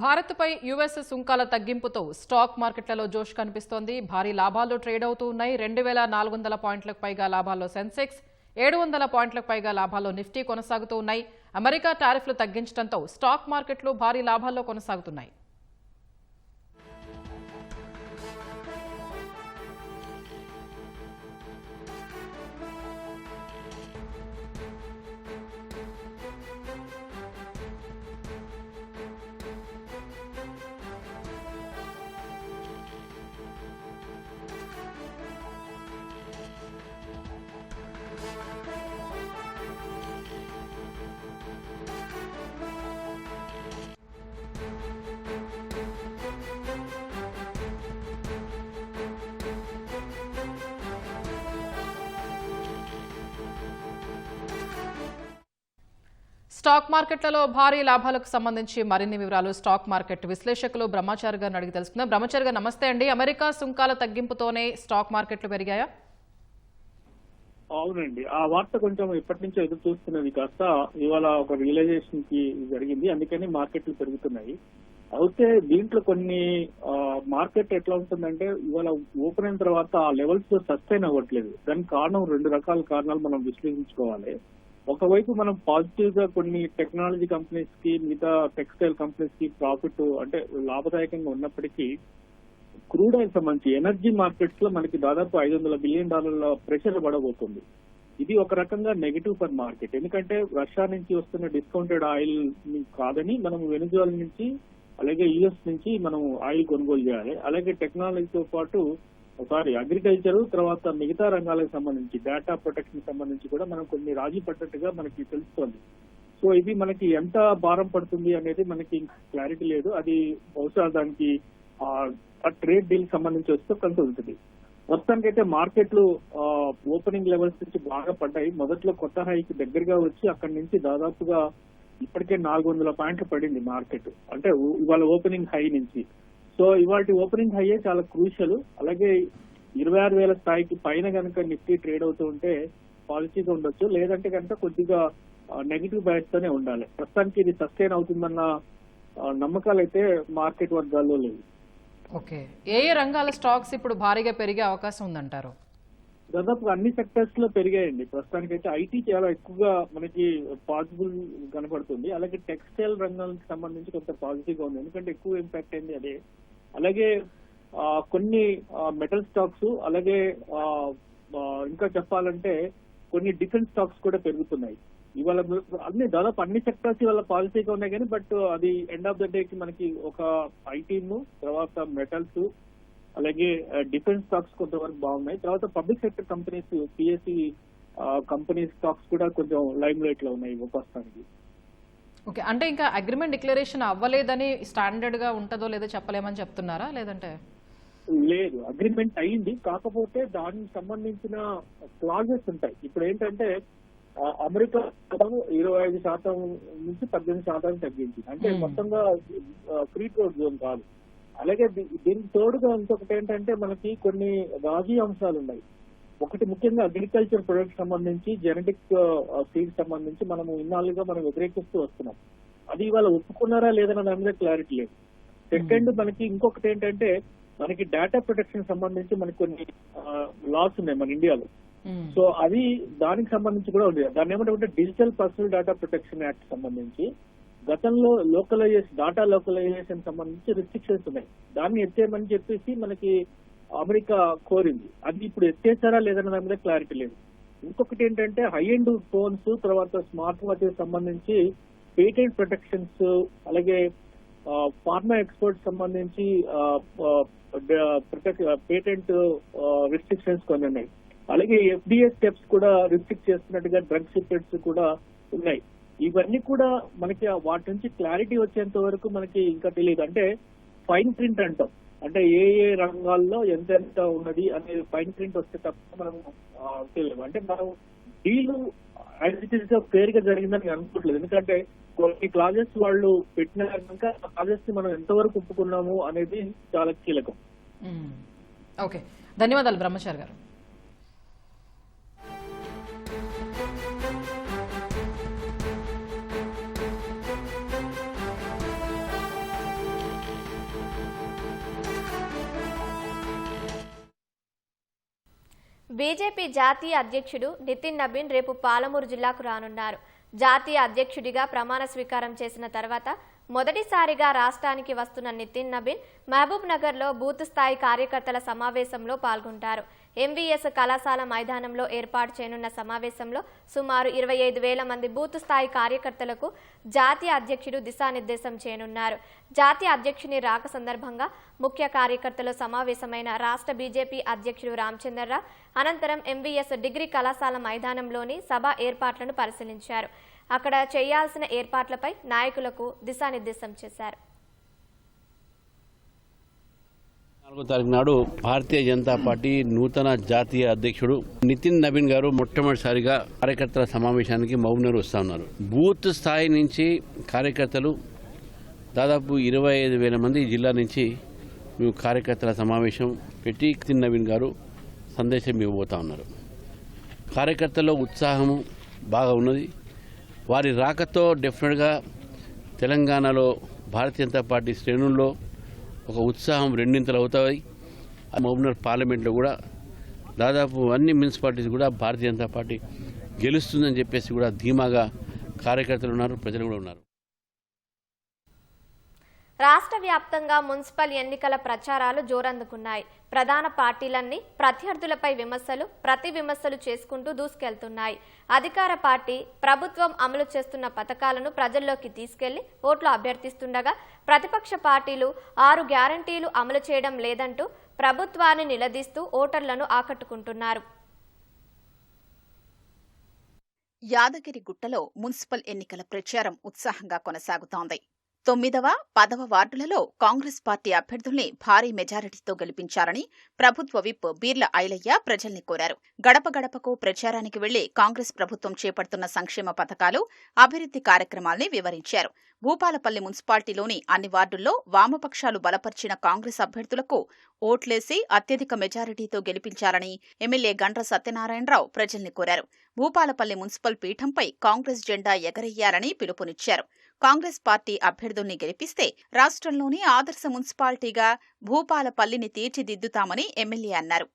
భారత్పై యుఎస్ సుంకాల తగ్గింపుతో స్టాక్ మార్కెట్లలో జోష్ కనిపిస్తోంది. భారీ లాభాల్లో ట్రేడ్ అవుతూ ఉన్నాయి. 2400 పాయింట్లకు పైగా లాభాల్లో సెన్సెక్స్, 700 పాయింట్లకు పైగా లాభాల్లో నిఫ్టీ కొనసాగుతూ ఉన్నాయి. అమెరికా టారిఫ్లు తగ్గించడంతో స్టాక్ మార్కెట్లు భారీ లాభాల్లో కొనసాగుతున్నాయి. స్టాక్ మార్కెట్లలో భారీ లాభాలకు సంబంధించి మరిన్ని వివరాలు స్టాక్ మార్కెట్ విశ్లేషకులు బ్రహ్మచారి గారిని అడిగి తెలుసుకుందాం. బ్రహ్మచారి గారు నమస్తే అండి. అమెరికా సుంకాల తగ్గింపుతోనే స్టాక్ మార్కెట్లు పెరిగాయా? అవునండి, ఆ వార్త కొంచెం ఇప్పటి నుంచో ఎదురు చూస్తున్నది కాస్త ఇవాళ ఒక రియలైజేషన్ కి జరిగింది, అందుకని మార్కెట్లు పెరుగుతున్నాయి. అయితే దీంట్లో కొన్ని మార్కెట్ ఎట్లా ఉంటుందంటే ఇవాళ ఓపెన్ అయిన తర్వాత ఆ లెవెల్స్ సస్టైన్ అవ్వట్లేదు. దానికి కారణం 2 రకాల కారణాలు మనం విశ్లేషించుకోవాలి. ఒకవైపు మనం పాజిటివ్ గా కొన్ని టెక్నాలజీ కంపెనీస్ కి, మిగతా టెక్స్టైల్ కంపెనీస్ కి ప్రాఫిట్ అంటే లాభదాయకంగా ఉన్నప్పటికీ క్రూడ్ ఆయిల్ సంబంధించి ఎనర్జీ మార్కెట్స్ లో మనకి దాదాపు $500 బిలియన్ ప్రెషర్ పడబోతుంది. ఇది ఒక రకంగా నెగిటివ్ ఫర్ మార్కెట్. ఎందుకంటే రష్యా నుంచి వస్తున్న డిస్కౌంటెడ్ ఆయిల్ కాదని మనం వెనిజువలా నుంచి అలాగే యుఎస్ నుంచి మనం ఆయిల్ కొనుగోలు చేయాలి. అలాగే టెక్నాలజీతో పాటు అగ్రికల్చర్ తర్వాత మిగతా రంగాలకు సంబంధించి డేటా ప్రొటెక్షన్ సంబంధించి కూడా మనం కొన్ని రాజీ పడ్డట్టుగా మనకి తెలుస్తోంది. సో ఇది మనకి ఎంత భారం పడుతుంది అనేది మనకి క్లారిటీ లేదు. అది బహుశా దానికి ట్రేడ్ డీల్ సంబంధించి వస్తే కొంత ఉంటుంది. మొత్తానికి అయితే మార్కెట్లు ఓపెనింగ్ లెవెల్స్ నుంచి బాగా పడ్డాయి. మొదట్లో కొత్త హైకి దగ్గరగా వచ్చి అక్కడి నుంచి దాదాపుగా ఇప్పటికే 400 పాయింట్లు పడింది మార్కెట్, అంటే ఇవాళ ఓపెనింగ్ హై నుంచి. సో ఇవాళ ఓపెనింగ్ హైయే చాలా క్రూషియల్. అలాగే 26,000 స్థాయికి పైన కనుక నిఫ్టీ ట్రేడ్ అవుతూ ఉంటే పాజిటివ్ గా ఉండొచ్చు, లేదంటే కనుక కొద్దిగా నెగిటివ్ బయాస్ తోనే ఉండాలి. ప్రస్తుతానికి ఇది సస్టైన్ అవుతుందన్న నమ్మకాలు అయితే మార్కెట్ వర్గాల్లో లేవు. ఓకే, ఏ రంగాల స్టాక్స్ ఇప్పుడు భారీగా పెరిగే అవకాశం ఉందంటారు? దాదాపు అన్ని సెక్టర్స్ లో పెరిగాయండి. ప్రస్తుతానికి అయితే ఐటీ చాలా ఎక్కువగా మనకి పాజిబుల్ కనపడుతుంది. అలాగే టెక్స్టైల్ రంగానికి సంబంధించి కొంత పాజిటివ్ గా ఉంది, ఎందుకంటే ఎక్కువ ఇంపాక్ట్ అయింది అదే. అలాగే కొన్ని మెటల్ స్టాక్స్, అలాగే ఇంకా చెప్పాలంటే కొన్ని డిఫెన్స్ స్టాక్స్ కూడా పెరుగుతున్నాయి. ఇవాళ దాదాపు అన్ని సెక్టర్స్ ఇవాళ పాజిటివ్ గా ఉన్నాయి కానీ బట్ అది ఎండ్ ఆఫ్ ద డే కి మనకి ఒక ఐటీను, తర్వాత మెటల్స్, అలాగే డిఫెన్స్ స్టాక్స్ కొంతవరకు బాగున్నాయి. తర్వాత public sector companies, PSC company stocks కూడా కొంచెం లైమ్ లైట్ లో ఉన్నాయి ప్రస్తుతానికి. ఓకే, అంటే ఇంకా అగ్రిమెంట్ డిక్లరేషన్ అవ్వలేదని స్టాండర్డ్ గా ఉంటుందో లేదో చెప్పలేమని చెప్తున్నారా, లేదంటే? లేదు, అగ్రిమెంట్ అయ్యింది, కాకపోతే దానికి సంబంధించిన క్లాజెస్ ఉంటాయి. ఇప్పుడు ఏంటంటే అమెరికా 25% నుంచి 18% తగ్గించింది, అంటే మొత్తంగా ఫ్రీ ట్రేడ్ జోన్ కాదు. అలాగే దీనికి తోడుగా ఇంకొకటి ఏంటంటే మనకి కొన్ని రాజీ అంశాలు ఉన్నాయి. ఒకటి ముఖ్యంగా అగ్రికల్చర్ ప్రొడక్ట్స్ సంబంధించి, జెనెటిక్ సీడ్స్ సంబంధించి మనము ఇన్నాళ్ళుగా మనం వ్యతిరేకిస్తూ వస్తున్నాం. అది ఇవాళ ఒప్పుకున్నారా లేదన్న దాని మీద క్లారిటీ లేదు. సెకండ్, మనకి ఇంకొకటి ఏంటంటే మనకి డేటా ప్రొటెక్షన్ సంబంధించి మనకి కొన్ని లాస్ ఉన్నాయి మన ఇండియాలో. సో అది దానికి సంబంధించి కూడా ఉంది. దాన్ని ఏమంటే digital personal data protection act సంబంధించి గతంలో డేటా లోకలైజేషన్ సంబంధించి రిస్ట్రిక్షన్స్ ఉన్నాయి. దాన్ని ఎత్తేయమని చెప్పేసి మనకి అమెరికా కోరింది. అది ఇప్పుడు ఎత్తేసారా లేదన్న దాని మీద క్లారిటీ లేదు. ఇంకొకటి ఏంటంటే హై ఎండ్ ఫోన్స్, తర్వాత స్మార్ట్ వాచెస్ సంబంధించి పేటెంట్ ప్రొటెక్షన్స్, అలాగే ఫార్మా ఎక్స్పోర్ట్ సంబంధించి పేటెంట్ రిస్ట్రిక్షన్స్ కొన్ని ఉన్నాయి. అలాగే FDA స్టెప్స్ కూడా రిస్ట్రిక్ట్ చేస్తున్నట్టుగా డ్రగ్ సీక్రెట్స్ కూడా ఉన్నాయి. ఇవన్నీ కూడా మనకి వాటి నుంచి క్లారిటీ వచ్చేంత వరకు మనకి ఇంకా తెలియదు. అంటే ఫైన్ ప్రింట్ అంటాం, అంటే ఏ రంగాల్లో ఎంత ఉన్నది అనేది ఫైన్ ప్రింట్ వస్తే తప్ప మనం తెలియదు. అంటే మనం డీల్ యాక్టివిటీస్ ఫేర్ గా జరిగిందని అనుకోవట్లేదు, ఎందుకంటే కొన్ని క్లాజెస్ వాళ్ళు పెట్టిన కనుక ఆ క్లాజెస్ ని మనం ఎంతవరకు ఒప్పుకున్నాము అనేది చాలా కీలకం. ఓకే, ధన్యవాదాలు బ్రహ్మచారి గారు. బీజేపీ జాతీయ అధ్యక్షుడు నితిన్ నబీన్ రేపు పాలమూరు జిల్లాకు రానున్నారు. జాతీయ అధ్యక్షుడిగా ప్రమాణ స్వీకారం చేసిన తర్వాత మొదటిసారిగా రాష్ట్రానికి వస్తున్న నితిన్ నబీన్ మహబూబ్ నగర్లో బూత్ స్థాయి కార్యకర్తల సమావేశంలో పాల్గొంటారు. ఎంవీఎస్ కళాశాల మైదానంలో ఏర్పాటు చేయనున్న సమావేశంలో సుమారు 25,000 మంది బూత్ స్థాయి కార్యకర్తలకు జాతీయ అధ్యక్షుడు దిశానిర్దేశం చేయనున్నారు. జాతీయ అధ్యక్షుని రాక సందర్భంగా ముఖ్య కార్యకర్తలు సమావేశమైన రాష్ట్ర బీజేపీ అధ్యక్షుడు రామచంద్రరావు అనంతరం ఎంవీఎస్ డిగ్రీ కళాశాల మైదానంలోని సభ ఏర్పాట్లను పరిశీలించారు. అక్కడ చేయాల్సిన ఏర్పాట్లపై నాయకులకు దిశానిర్దేశం చేశారు. 4వ తారీఖు నాడు భారతీయ జనతా పార్టీ నూతన జాతీయ అధ్యక్షుడు నితిన్ నబీన్ గారు మొట్టమొదటిసారిగా కార్యకర్తల సమావేశానికి మహబూబ్నగర్ వస్తా ఉన్నారు. బూత్ స్థాయి నుంచి కార్యకర్తలు దాదాపు 25,000 మంది జిల్లా నుంచి మేము కార్యకర్తల సమావేశం పెట్టి నితిన్ నబీన్ గారు సందేశం ఇవ్వబోతా ఉన్నారు. కార్యకర్తల్లో ఉత్సాహము బాగా ఉన్నది. వారి రాకతో డెఫినెట్గా తెలంగాణలో భారతీయ జనతా పార్టీ శ్రేణుల్లో ఒక ఉత్సాహం రెండింతలు అవుతాయి. మహబూబ్నగర్ పార్లమెంట్లో కూడా దాదాపు అన్ని మున్సిపాలిటీస్ కూడా భారతీయ జనతా పార్టీ గెలుస్తుందని చెప్పేసి కూడా ధీమాగా కార్యకర్తలు ఉన్నారు, ప్రజలు కూడా ఉన్నారు. రాష్ట్ర వ్యాప్తంగా మున్సిపల్ ఎన్నికల ప్రచారాలు జోరందుకున్నాయి. ప్రధాన పార్టీలన్నీ ప్రత్యర్థులపై ప్రతి విమర్శలు చేసుకుంటూ దూసుకెళ్తున్నాయి. అధికార పార్టీ ప్రభుత్వం అమలు చేస్తున్న పథకాలను ప్రజల్లోకి తీసుకెళ్లి ఓట్లు అభ్యర్థిస్తుండగా ప్రతిపక్ష పార్టీలు 6 గ్యారంటీలు అమలు చేయడం లేదంటూ ప్రభుత్వాన్ని నిలదీస్తూ ఓటర్లను ఆకట్టుకుంటున్నారు. యాదగిరిగుట్టలో మున్సిపల్ ఎన్నికల ప్రచారం ఉత్సాహంగా కొనసాగుతోంది. 9వ, 10వ వార్డులలో కాంగ్రెస్ పార్టీ అభ్యర్థుల్ని భారీ మెజారిటీతో గెలిపించాలని ప్రభుత్వ విప్ బీర్ల ఐలయ్య ప్రజల్ని కోరారు. గడప గడపకు ప్రచారానికి వెళ్లి కాంగ్రెస్ ప్రభుత్వం చేపడుతున్న సంక్షేమ పథకాలు, అభివృద్ది కార్యక్రమాల్ని వివరించారు. భూపాలపల్లి మున్సిపాలిటీలోని అన్ని వార్డుల్లో వామపక్షాలు బలపర్చిన కాంగ్రెస్ అభ్యర్థులకు ఓట్లేసి అత్యధిక మెజారిటీతో గెలిపించాలని ఎమ్మెల్యే గండ్ర సత్యనారాయణరావు ప్రజల్ని కోరారు. భూపాలపల్లి మున్సిపల్ పీఠంపై కాంగ్రెస్ జెండా ఎగరేయాలని పిలుపునిచ్చారు. కాంగ్రెస్ పార్టీ అభ్యర్థుల్ని గెలిపిస్తే రాష్ట్రంలోని ఆదర్శ మున్సిపాలిటీగా భూపాలపల్లిని తీర్చిదిద్దుతామని ఎమ్మెల్యే అన్నారు.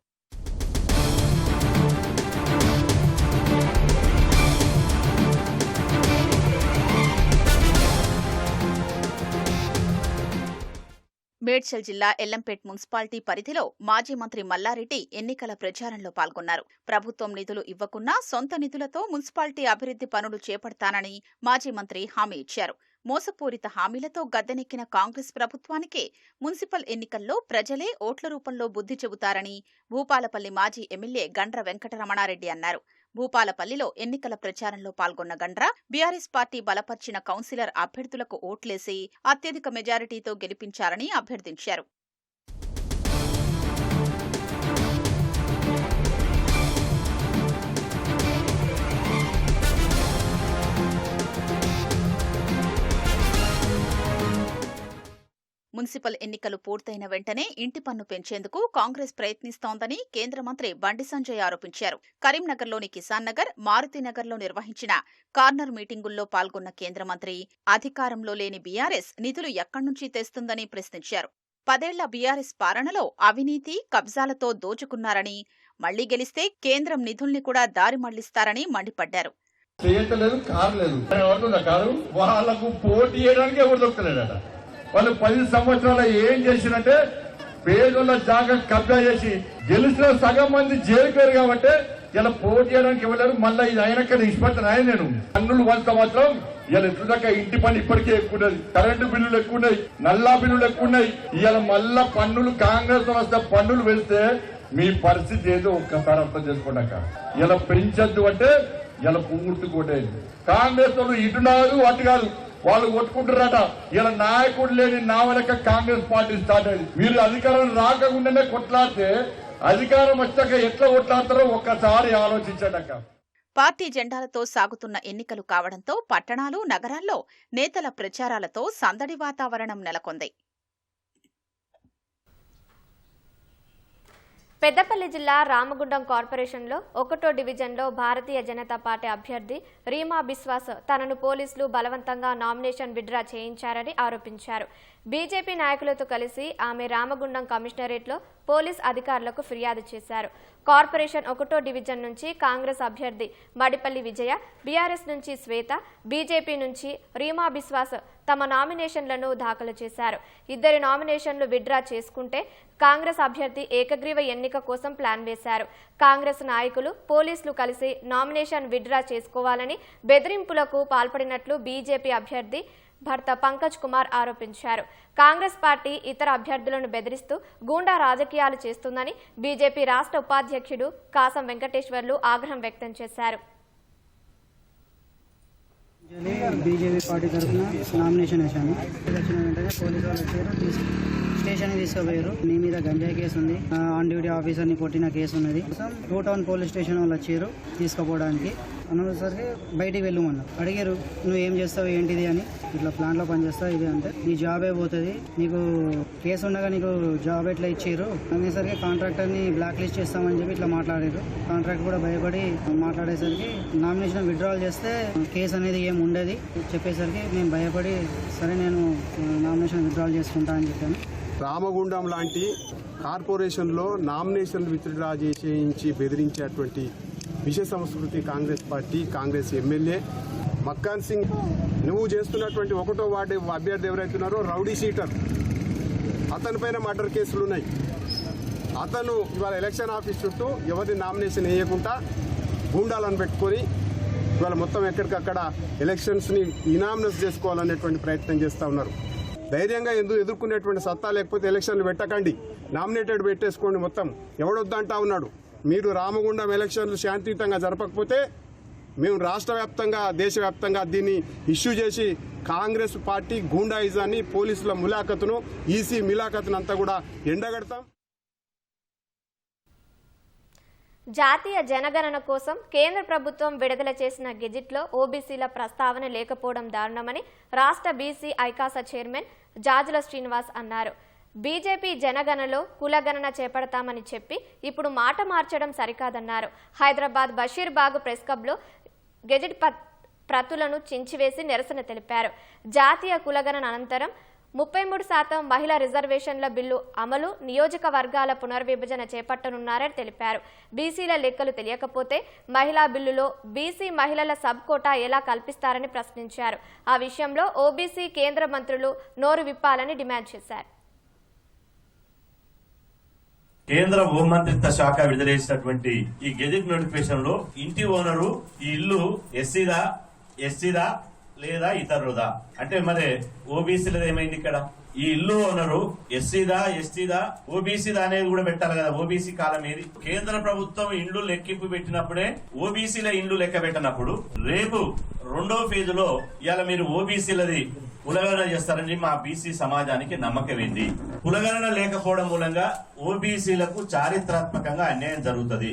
మేడ్చల్ జిల్లా ఎల్లంపేట్ మున్సిపాలిటీ పరిధిలో మాజీ మంత్రి మల్లారెడ్డి ఎన్నికల ప్రచారంలో పాల్గొన్నారు. ప్రభుత్వం నిధులు ఇవ్వకున్నా సొంత నిధులతో మున్సిపాలిటీ అభివృద్ది పనులు చేపడతానని మాజీ మంత్రి హామీ ఇచ్చారు. మోసపూరిత హామీలతో గద్దెనెక్కిన కాంగ్రెస్ ప్రభుత్వానికే మున్సిపల్ ఎన్నికల్లో ప్రజలే ఓట్ల రూపంలో బుద్ధి చెబుతారని భూపాలపల్లి మాజీ ఎమ్మెల్యే గండ్ర వెంకటరమణారెడ్డి అన్నారు. భూపాలపల్లిలో ఎన్నికల ప్రచారంలో పాల్గొన్న గండ్ర బీఆర్ఎస్ పార్టీ బలపర్చిన కౌన్సిలర్ అభ్యర్థులకు ఓట్లేసి అత్యధిక మెజారిటీతో గెలిపించాలని అభ్యర్థించారు. మున్సిపల్ ఎన్నికలు పూర్తయిన వెంటనే ఇంటి పన్ను పెంచేందుకు కాంగ్రెస్ ప్రయత్నిస్తోందని కేంద్ర మంత్రి బండి సంజయ్ ఆరోపించారు. కరీంనగర్లోని కిసాన్ నగర్, మారుతినగర్లో నిర్వహించిన కార్నర్ మీటింగుల్లో పాల్గొన్న కేంద్ర మంత్రి అధికారంలో లేని బీఆర్ఎస్ నిధులు ఎక్కడ్నుంచి తెస్తుందని ప్రశ్నించారు. 10 ఏళ్ల బీఆర్ఎస్ పాలనలో అవినీతి, కబ్జాలతో దోచుకున్నారని, మళ్లీ గెలిస్తే కేంద్రం నిధుల్ని కూడా దారి మళ్లిస్తారని మండిపడ్డారు. వాళ్ళు 10 సంవత్సరాలు ఏం చేసినంటే పేదోళ్ళ జాగా కబ్జా చేసి గెలిచిన సగం మంది జైలుకి వెళ్ళారు. కాబట్టి ఇలా పోటీ చేయడానికి ఇవ్వలేరు. మళ్ళీ ఇది అయినాక నిష్పత్తి ఆయన నేను పన్నులు వంత మాత్రం ఇలా ఎట్లుదాకా ఇంటి పని ఇప్పటికే ఎక్కువ ఉన్నది, కరెంటు బిల్లులు ఎక్కువ ఉన్నాయి, నల్లా బిల్లులు ఎక్కువ ఉన్నాయి. ఇవాళ మళ్ళా పన్నులు కాంగ్రెస్ వస్తే పన్నులు వెళ్తే మీ పరిస్థితి ఏదో ఒక్కసారి అర్థం చేసుకున్నాక ఇలా పెంచద్దు అంటే ఇలా పూర్తి కొట్టేది. కాంగ్రెస్ వాళ్ళు ఇటు కాదు అటు కాదు, వాళ్ళు కొట్టుకుంటారట. ఇలా నాయకుడు లేని నావలక కాంగ్రెస్ పార్టీ స్టార్ట్ అయింది. మీరు అధికారం రాకకుండానే కొట్లాడితే అధికారం వచ్చాక ఎట్లా కొట్లాడతారో ఒక్కసారి ఆలోచించండి. పార్టీ జెండాలతో సాగుతున్న ఎన్నికలు కావడంతో పట్టణాలు, నగరాల్లో నేతల ప్రచారాలతో సందడి వాతావరణం నెలకొంది. పెద్దపల్లి జిల్లా రామగుండం కార్పొరేషన్లో 1వ డివిజన్లో భారతీయ జనతా పార్టీ అభ్యర్థి రీమా బిశ్వాస్ తనను పోలీసులు బలవంతంగా నామినేషన్ విత్డ్రా చేయించారని ఆరోపించారు. బీజేపీ నాయకులతో కలిసి ఆమె రామగుండం కమిషనరేట్లో పోలీస్ అధికారులకు ఫిర్యాదు చేశారు. కార్పొరేషన్ 1వ డివిజన్ నుంచి కాంగ్రెస్ అభ్యర్థి మడిపల్లి విజయ, బీఆర్ఎస్ నుంచి శ్వేత, బీజేపీ నుంచి రీమా బిశ్వాస్ తమ నామినేషన్లను దాఖలు చేశారు. ఇద్దరి నామినేషన్లు విత్డ్రా చేసుకుంటే కాంగ్రెస్ అభ్యర్థి ఏకగ్రీవ ఎన్నిక కోసం ప్లాన్ వేశారు. కాంగ్రెస్ నాయకులు, పోలీసులు కలిసి నామినేషన్ విత్డ్రా చేసుకోవాలని బెదిరింపులకు పాల్పడినట్లు బీజేపీ అభ్యర్థి భర్త పంకజ్ కుమార్ ఆరోపించారు. కాంగ్రెస్ పార్టీ ఇతర అభ్యర్థులను బెదిరిస్తూ గూండా రాజకీయాలు చేస్తుందని బీజేపీ రాష్ట్ర ఉపాధ్యక్షుడు కాసం వెంకటేశ్వర్లు ఆగ్రహం వ్యక్తం చేశారు. బీజేపీ పార్టీ తరఫున నామినేషన్ వేశాను. వచ్చిన వెంటనే పోలీసు వాళ్ళు వచ్చారు, స్టేషన్ తీసుకుపోయారు. నీ మీద గంజాయి కేసు ఉంది, ఆన్ డ్యూటీ ఆఫీసర్ని కొట్టిన కేసు ఉన్నది. 2 టౌన్ పోలీస్ స్టేషన్ వాళ్ళు వచ్చారు తీసుకుపోవడానికి. అనవసరికి బయటికి వెళ్ళమన్నారు. అడిగారు, నువ్వు ఏం చేస్తావు ఏంటిది అని. ఇట్లా ప్లాంట్లో పనిచేస్తావు ఇది అంటే, నీ జాబే పోతుంది, నీకు కేసు ఉండగా నీకు జాబ్ ఎట్లా ఇచ్చారు అనేసరికి కాంట్రాక్టర్ని బ్లాక్ లిస్ట్ చేస్తామని చెప్పి ఇట్లా మాట్లాడారు. కాంట్రాక్ట్ కూడా భయపడి మాట్లాడేసరికి నామినేషన్ విత్డ్రాల్ చేస్తే కేసు అనేది ఏం ఉండదు చెప్పేసరికి నేను భయపడి సరే నేను నామినేషన్ విత్డ్రాల్ చేసుకుంటా అని చెప్పాను. రామగుండం లాంటి కార్పొరేషన్లో నామినేషన్లు విత్డ్రా చేయించి బెదిరించేటువంటి విషయ సంస్కృతి కాంగ్రెస్ పార్టీ, కాంగ్రెస్ ఎమ్మెల్యే మక్కాన్ సింగ్, నువ్వు చేస్తున్నటువంటి 1వ వార్డు అభ్యర్థి ఎవరైతున్నారో రౌడీ షీటర్, అతనిపైన మర్డర్ కేసులు ఉన్నాయి. అతను ఇవాళ ఎలక్షన్ ఆఫీస్ చుట్టూ ఎవరిని నామినేషన్ వేయకుండా గూండాలను పెట్టుకొని ఇవాళ మొత్తం ఎక్కడికక్కడ ఎలక్షన్స్ని ఇనామినస్ చేసుకోవాలనేటువంటి ప్రయత్నం చేస్తూ ఉన్నారు. ధైర్యంగా ఎదుర్కొనేటువంటి సత్తా లేకపోతే ఎలక్షన్లు పెట్టకండి, నామినేటెడ్ పెట్టేసుకోండి. మొత్తం ఎవడొద్దంటా ఉన్నాడు. మీరు రామగుండం ఎలక్షన్లు శాంతియుతంగా జరపకపోతే మేము రాష్ట్ర వ్యాప్తంగా, దేశవ్యాప్తంగా దీన్ని ఇష్యూ చేసి కాంగ్రెస్ పార్టీ గూండాయిజాన్ని, పోలీసుల ములాఖతును, ఈసీ మిలాఖతును అంతా కూడా ఎండగడతాం. జాతీయ జనగణన కోసం కేంద్ర ప్రభుత్వం విడుదల చేసిన గెజిట్లో ఓబీసీల ప్రస్తావన లేకపోవడం దారుణమని రాష్ట్ర బీసీ ఐకాస చైర్మన్ జాజుల శ్రీనివాస్ అన్నారు. బీజేపీ జనగణనలో కులగణన చేపడతామని చెప్పి ఇప్పుడు మాట మార్చడం సరికాదన్నారు. హైదరాబాద్ బషీర్బాగ్ ప్రెస్ క్లబ్లో గెజిట్ ప్రతులను చించివేసి నిరసన తెలిపారు. జాతీయ కులగణన అనంతరం 33% మహిళా రిజర్వేషన్ల బిల్లు అమలు, నియోజకవర్గాల పునర్విభజన చేపట్టనున్నారని తెలిపారు. బీసీల లెక్కలు తెలియకపోతే మహిళా బిల్లులో బీసీ మహిళల సబ్ కోటా ఎలా కల్పిస్తారని ప్రశ్నించారు. ఆ విషయంలో ఓబీసీ కేంద్ర మంత్రులు నోరు విప్పాలని డిమాండ్ చేశారు. కేంద్ర హోంమంత్రిత్వ శాఖ విడుదల చేసినటువంటి ఈ గెజిట్ నోటిఫికేషన్ లో ఇంటి ఓనరు ఈ ఇల్లు ఎస్సీదా లేదా ఇతరుదా అంటే మరి ఓబీసీలది ఏమైంది ఇక్కడ? ఈ ఇల్లు ఓనరు ఎస్సీదా, ఎస్టీదా, ఓబీసీదా అనేది కూడా పెట్టాలి కదా. ఓబీసీ కాలం ఏది? కేంద్ర ప్రభుత్వం ఇండ్లు లెక్కింపు పెట్టినప్పుడే ఓబీసీల ఇండ్లు లెక్క పెట్టినప్పుడు రేపు 2వ ఫేజులో ఇవాళ మీరు ఓబీసీలది కులగణన చేస్తారని మా బీసీ సమాజానికి నమ్మకమైంది. కులగణన లేకపోవడం మూలంగా ఓబీసీలకు చారిత్రాత్మకంగా అన్యాయం జరుగుతుంది.